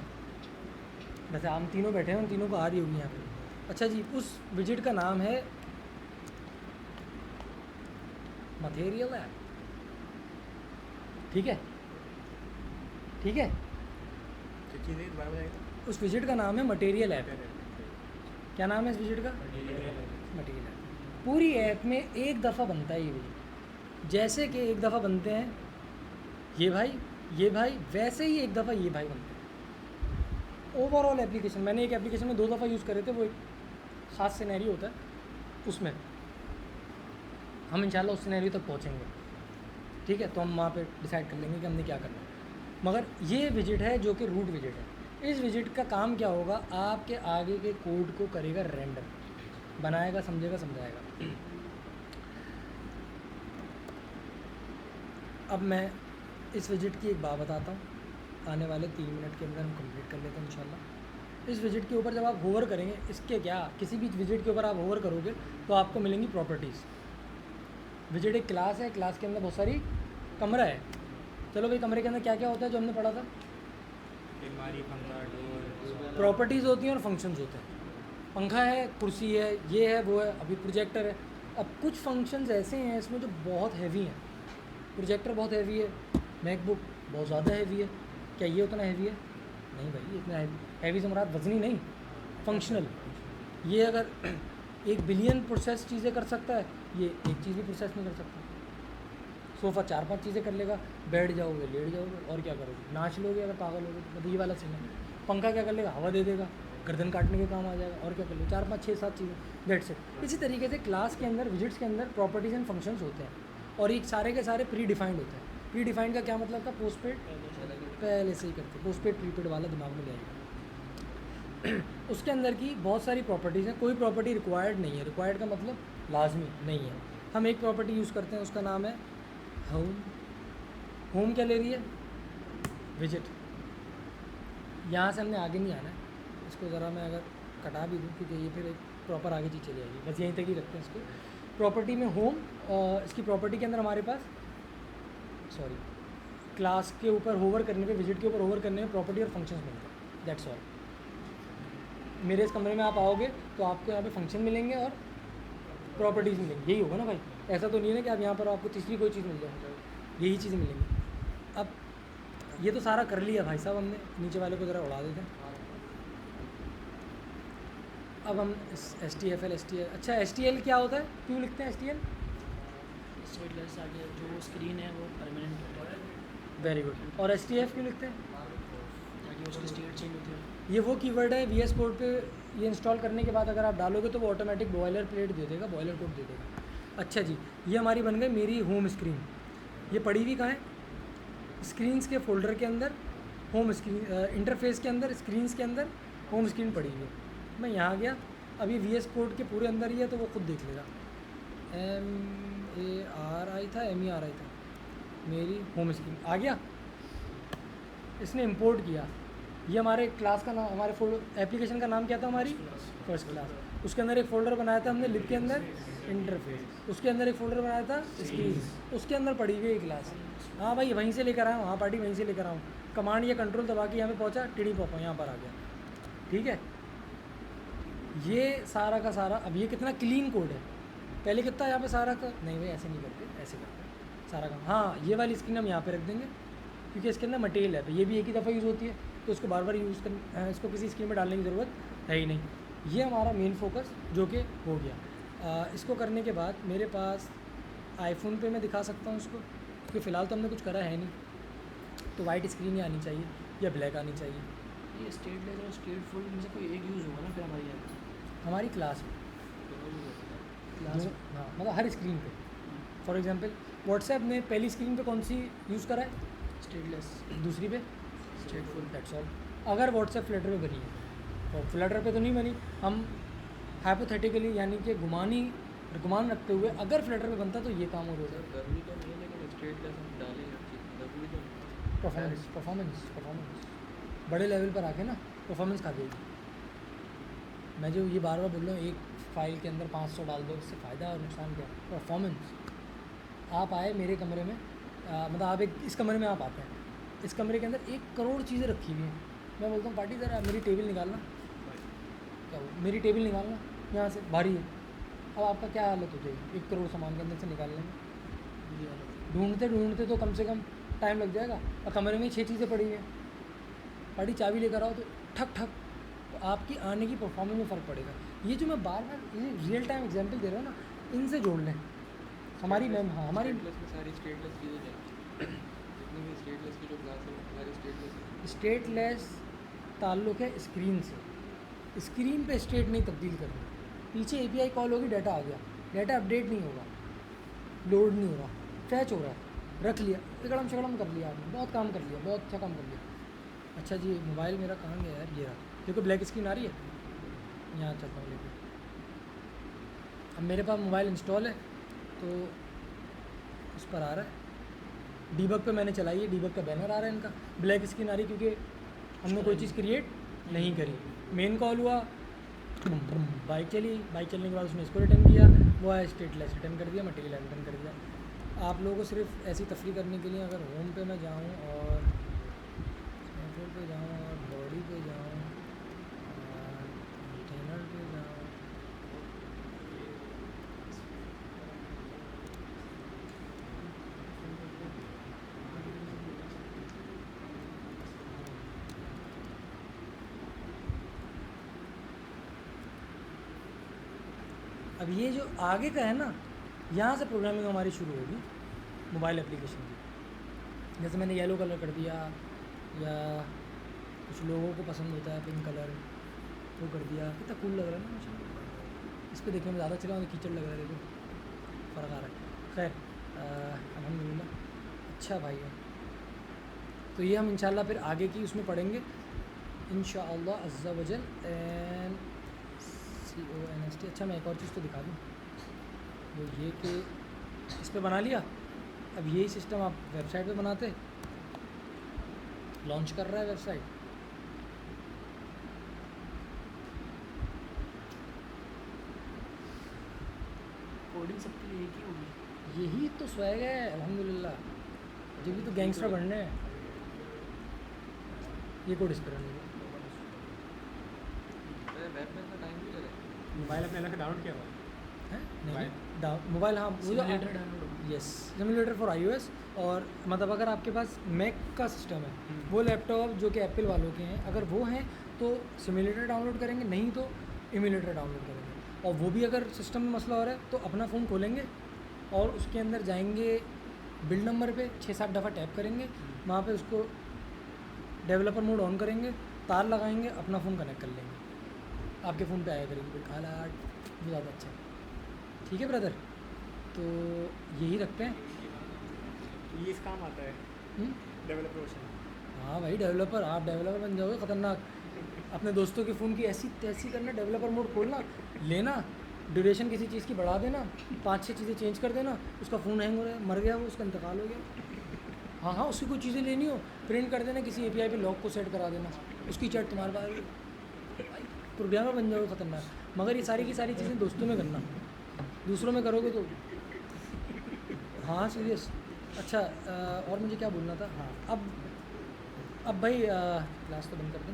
वैसे हम तीनों बैठे हैं, उन तीनों को आ रही होगी यहाँ पे। अच्छा जी, उस विजिट का नाम है मटेरियल ऐप, ठीक है ठीक है। उस विजिट का नाम है मटेरियल ऐप। क्या नाम है इस विजिट का? Material app. पूरी ऐप में एक दफ़ा बनता है ये विजिट, जैसे कि एक दफ़ा बनते हैं ये भाई, वैसे ही एक दफ़ा ये भाई बनते हैं। ओवरऑल एप्लीकेशन, मैंने एक एप्लीकेशन में 2 दफ़ा यूज़ करे थे, वो एक ख़ास सिनेरियो होता है, उसमें हम इंशाल्लाह उस सिनेरियो तक पहुँचेंगे, ठीक है। तो हम वहाँ पे डिसाइड कर लेंगे कि हमने क्या करना है। मगर ये विजिट है जो कि रूट विजिट है। इस विजिट का काम क्या होगा, आपके आगे के कोड को करेगा रेंडर, बनाएगा, समझेगा, समझाएगा। अब मैं इस विजिट की एक बात बताता हूँ, आने वाले 3 मिनट के अंदर हम कंप्लीट कर लेते हैं इंशाल्लाह। इस विजिट के ऊपर जब आप होवर करेंगे, इसके क्या, किसी भी विजिट के ऊपर आप होवर करोगे तो आपको मिलेंगी प्रॉपर्टीज़। विजिट एक क्लास है, क्लास के अंदर बहुत सारी कमरा है। चलो भाई, कमरे के अंदर क्या क्या होता है जो हमने पढ़ा था? अलमारी, पंखा, डोर। प्रॉपर्टीज़ होती हैं और फंक्शंस होते हैं। पंखा है, कुर्सी है, ये है, वो है, अभी प्रोजेक्टर है। अब कुछ फंक्शंस ऐसे हैं इसमें जो बहुत हैवी हैं। प्रोजेक्टर बहुत हैवी है, मैकबुक बहुत ज़्यादा हैवी है। क्या ये उतना हैवी है? नहीं भाई, ये इतना हैवी से मुराद वजनी नहीं, फंक्शनल। ये अगर 1 बिलियन प्रोसेस चीज़ें कर सकता है, ये एक चीज़ भी प्रोसेस नहीं कर सकता। सोफ़ा 4-5 चीज़ें कर लेगा, बैठ जाओगे, लेट जाओगे, और क्या करोगे? नाच लोगे अगर पागल होगे, मतलब ये वाला सीन है। पंखा क्या कर लेगा? हवा दे देगा, गर्दन काटने के काम आ जाएगा, और क्या कर लो? 4-5 6-7 चीज़ें, दैट्स इट। इसी तरीके से क्लास के अंदर, विजिट्स के अंदर प्रॉपर्टीज़ एंड फंक्शंस होते हैं, और ये सारे के सारे प्री डिफाइंड होते हैं। प्री डिफाइंड का क्या मतलब था? पोस्टपेड पहले से ही करते, पोस्टपेड प्रीपेड वाला दिमाग में ले आएगा। उसके अंदर की बहुत सारी प्रॉपर्टीज़ हैं, कोई प्रॉपर्टी रिक्वायर्ड नहीं है। रिक्वायर्ड का मतलब लाजमी नहीं है। हम एक प्रॉपर्टी यूज़ करते हैं, उसका नाम है होम। होम क्या ले रही है? विजिट। यहाँ से हमने आगे नहीं आना है, इसको ज़रा मैं अगर कटा भी दूँ, क्योंकि ये फिर एक प्रॉपर आगे चीज़ चली जाएगी, बस यहीं तक ही रखते हैं इसको। प्रॉपर्टी में होम, इसकी प्रॉपर्टी के अंदर हमारे पास क्लास के ऊपर होवर करने पे, विजिट के ऊपर होवर करने में प्रॉपर्टी और फंक्शंस मिलते हैं, दैट्स ऑल। मेरे इस कमरे में आप आओगे तो आपको यहाँ पे फंक्शन मिलेंगे और प्रॉपर्टीज़ मिलेंगी, यही होगा ना भाई? ऐसा तो नहीं है ना कि आप यहाँ पर आपको तीसरी कोई चीज़ मिल जाए, यही चीज़ें मिलेंगी। अब ये तो सारा कर लिया भाई साहब हमने, नीचे वाले को ज़रा उड़ा देते हैं। अब हम STFL अच्छा, STL क्या होता है? क्यों लिखते हैं STL? स्टेटलेस आगे जो स्क्रीन है वो परमानेंट होता है, वेरी गुड। और STF क्यों लिखते हैं? ताकि उसकी स्टेट चेंज होती है। ये वो कीवर्ड है VS कोड पे, ये इंस्टॉल करने के बाद अगर आप डालोगे तो वो ऑटोमेटिक बॉयलर प्लेट दे देगा, बॉयलर कोड दे देगा। अच्छा जी, ये हमारी बन गई मेरी होम स्क्रीन। ये पड़ी हुई कहाँ है? स्क्रीन्स के फोल्डर के अंदर, होम स्क्रीन इंटरफेस के अंदर, स्क्रीन्स के अंदर होम स्क्रीन पड़ी हुई है। मैं यहाँ गया, अभी VS कोड के पूरे अंदर ही है तो वो खुद देख लेगा। MARI था, MERI था, मेरी होम स्क्रीन आ गया। इसने इंपोर्ट किया। ये हमारे क्लास का नाम, हमारे एप्लीकेशन का नाम क्या था? हमारी फर्स्ट क्लास। उसके अंदर एक फ़ोल्डर बनाया था हमने, लिख के अंदर इंटरफेस। उसके अंदर एक फ़ोल्डर बनाया था स्क्रीन, उसके अंदर पड़ी हुई क्लास। हाँ भाई, वहीं से लेकर आया हूँ, हाँ पार्टी वहीं से लेकर आऊँ, कमांड या कंट्रोल दबा के यहाँ पे पहुँचा, टिड़ी पॉपा यहाँ पर आ गया। ठीक है, ये सारा का सारा। अब ये कितना क्लीन कोड है, पहले कितना यहाँ पे सारा का, नहीं भाई ऐसे नहीं करते, ऐसे करते हैं सारा काम। हाँ, ये वाली स्क्रीन हम यहाँ पे रख देंगे क्योंकि इसके अंदर मटेरियल है, ये भी एक ही दफ़ा यूज़ होती है, तो इसको बार बार यूज़ कर, इसको किसी स्क्रीन में डालने की ज़रूरत है ही नहीं। ये हमारा मेन फोकस जो कि हो गया। इसको करने के बाद मेरे पास आईफोन पे मैं दिखा सकता हूँ इसको, क्योंकि फ़िलहाल तो हमने कुछ करा है नहीं। तो वाइट स्क्रीन ही आनी चाहिए या ब्लैक आनी चाहिए। ये स्टेटलेस और स्टेटफुल में से कोई एक यूज़ होगा ना फिर हमारी ऐप? हमारी क्लास में, क्लास हाँ, मतलब हर स्क्रीन पे। फॉर एग्जांपल व्हाट्सएप ने पहली स्क्रीन पे कौन सी यूज़ करा है? स्टेटलेस, दूसरी पे स्टेटफुल। That's all. अगर व्हाट्सएप फ्लटर पे बनी है, और फ्लटर पे तो नहीं बनी, हम हाइपोथेटिकली यानी कि गुमान रखते हुए अगर फ्लटर पे बनता तो ये काम हो जाता। जरूरी तो नहीं है, लेकिन स्टेटलेस हम डालें हर चीज़, जरूरी तो नहीं है। परफॉर्मेंस बड़े लेवल पर आके ना परफॉर्मेंस खा देगी। मैं जो ये बार बार बोल रहा हूँ, एक फ़ाइल के अंदर 500 डाल दो, इससे फ़ायदा और नुकसान क्या? परफॉर्मेंस। आप आए मेरे कमरे में, मतलब आप इस कमरे में आप आते हैं, इस कमरे के अंदर 1 करोड़ चीज़ें रखी हुई हैं। मैं बोलता हूँ पार्टी ज़रा मेरी टेबल निकालना, क्या हो, मेरी टेबल निकालना यहाँ से, भारी है। अब आपका क्या हालत हो जाएगी 1 करोड़ सामान के अंदर से निकालने में? ढूंढते तो कम से कम टाइम लग जाएगा, और कमरे में 6 चीज़ें पड़ी हैं। पार्टी चाबी लेकर आओ तो ठक ठक, तो आपकी आने की परफॉर्मेंस में फ़र्क पड़ेगा। ये जो मैं बार बार रियल टाइम एग्जांपल दे रहा हूँ ना, इनसे जोड़ लें हमारी मैम। हाँ, हमारी स्टेटलेस में सारी स्टेटलेस चीज़ें जाएंगी, जितनी भी स्टेटलेस की जो क्लास है वो सारी स्टेटलेस। स्टेटलेस ताल्लुक़ है स्क्रीन से, स्क्रीन पे स्टेट नहीं तब्दील करनी। पीछे API कॉल होगी, डाटा आ गया, डाटा अपडेट नहीं होगा, लोड नहीं हो रहा, फैच हो रहा है, रख लिया, तिकड़म शकड़म कर लिया आपने, बहुत काम कर लिया, बहुत अच्छा काम कर लिया। अच्छा जी, मोबाइल मेरा कहाँ गया यार? ये रहा, देखो ब्लैक स्क्रीन आ रही है, यहाँ चलता हूँ लेके। अब मेरे पास मोबाइल इंस्टॉल है तो उस पर आ रहा है, डीबग पे मैंने चलाई है, डीबग का बैनर आ रहा है इनका, ब्लैक स्क्रीन आ रही क्योंकि हमने कोई चीज़ क्रिएट नहीं करी। मेन कॉल हुआ, बाइक चली, बाइक चलने के बाद उसने इसको रिटर्न किया, वो है स्टेटलेस रिटर्न कर दिया, मटेरियल रिटर्न कर दिया। आप लोगों को सिर्फ ऐसी तफरी करने के लिए अगर होम पे मैं जाऊँ और स्नैपडील पे जाऊँ और बॉडी पे जाऊँ और कंटेनर पे जाऊँ, अब ये जो आगे का है ना, यहाँ से प्रोग्रामिंग हमारी शुरू होगी मोबाइल एप्लीकेशन की। जैसे मैंने येलो कलर कर दिया, या कुछ लोगों को पसंद होता है पिंक कलर, वो कर दिया। कितना कूल लग रहा है ना मुझे, इस पर देखने में ज़्यादा चला, कीचड़ लग रहा है, देखो फ़र्क आ रहा है। खैर अल्हम्दुलिल्लाह, अच्छा भाई है। तो ये हम इंशाल्लाह फिर आगे की उसमें पढ़ेंगे इंशाअल्लाह अज़्ज़ा वजल। CONST। अच्छा मैं एक और चीज़ तो दिखा दूँ, वो ये कि इस पे बना लिया। अब यही सिस्टम आप वेबसाइट पे बनाते, लॉन्च कर रहा है वेबसाइट, कोडिंग सबके लिए एक ही होगी। यही तो स्वैग है अल्हम्दुलिल्लाह, जब भी तो गैंगस्टर बनने हैं। ये कोड इस पर नहीं वेब में इतना टाइम भी लगा मोबाइल अपने अलग से डाउनलोड किया हुआ है, मोबाइल? मोबाइल हाँ, सिमुलेटर डाउनलोड होगा। Yes, simulator for iOS। और मतलब अगर आपके पास मैक का सिस्टम है, वो लैपटॉप जो कि एप्पल वालों के हैं, अगर वो हैं तो सिमुलेटर डाउनलोड करेंगे, नहीं तो इम्यूलेटर डाउनलोड करेंगे। और वो भी अगर सिस्टम में मसला हो रहा है तो अपना फ़ोन खोलेंगे और उसके अंदर जाएंगे, बिल्ड नंबर पे 6-7 दफ़ा टैप करेंगे, वहाँ पे उसको डेवलपर मोड ऑन करेंगे, तार लगाएंगे, अपना फ़ोन कनेक्ट कर लेंगे, आपके फ़ोन पे आया करेगी बिल हालात। वो ज़्यादा अच्छा है। ठीक है ब्रदर, तो यही रखते हैं। ये इस काम आता है डेवलपर वर्जन। हाँ भाई, डेवलपर, आप डेवलपर बन जाओगे ख़तरनाक। अपने दोस्तों के फ़ोन की ऐसी तैसी करना, डेवलपर मोड खोलना, लेना, ड्यूरेशन किसी चीज़ की बढ़ा देना, 5-6 चीज़ें चेंज कर देना, उसका फ़ोन हैंग हो रहा है, मर गया वो, उसका इंतकाल हो गया। हाँ हाँ, उसकी कोई चीज़ें लेनी हो, प्रिंट कर देना, किसी API पे लॉक को सेट करा देना, उसकी चैट तुम्हारे पास, भाई प्रोग्रामर बन जाओगे ख़तरनाक। मगर ये सारी की सारी चीज़ें दोस्तों में करना, दूसरों में करोगे तो हाँ सीरियस। अच्छा और मुझे क्या बोलना था, हाँ अब भाई क्लास तो बंद कर दें।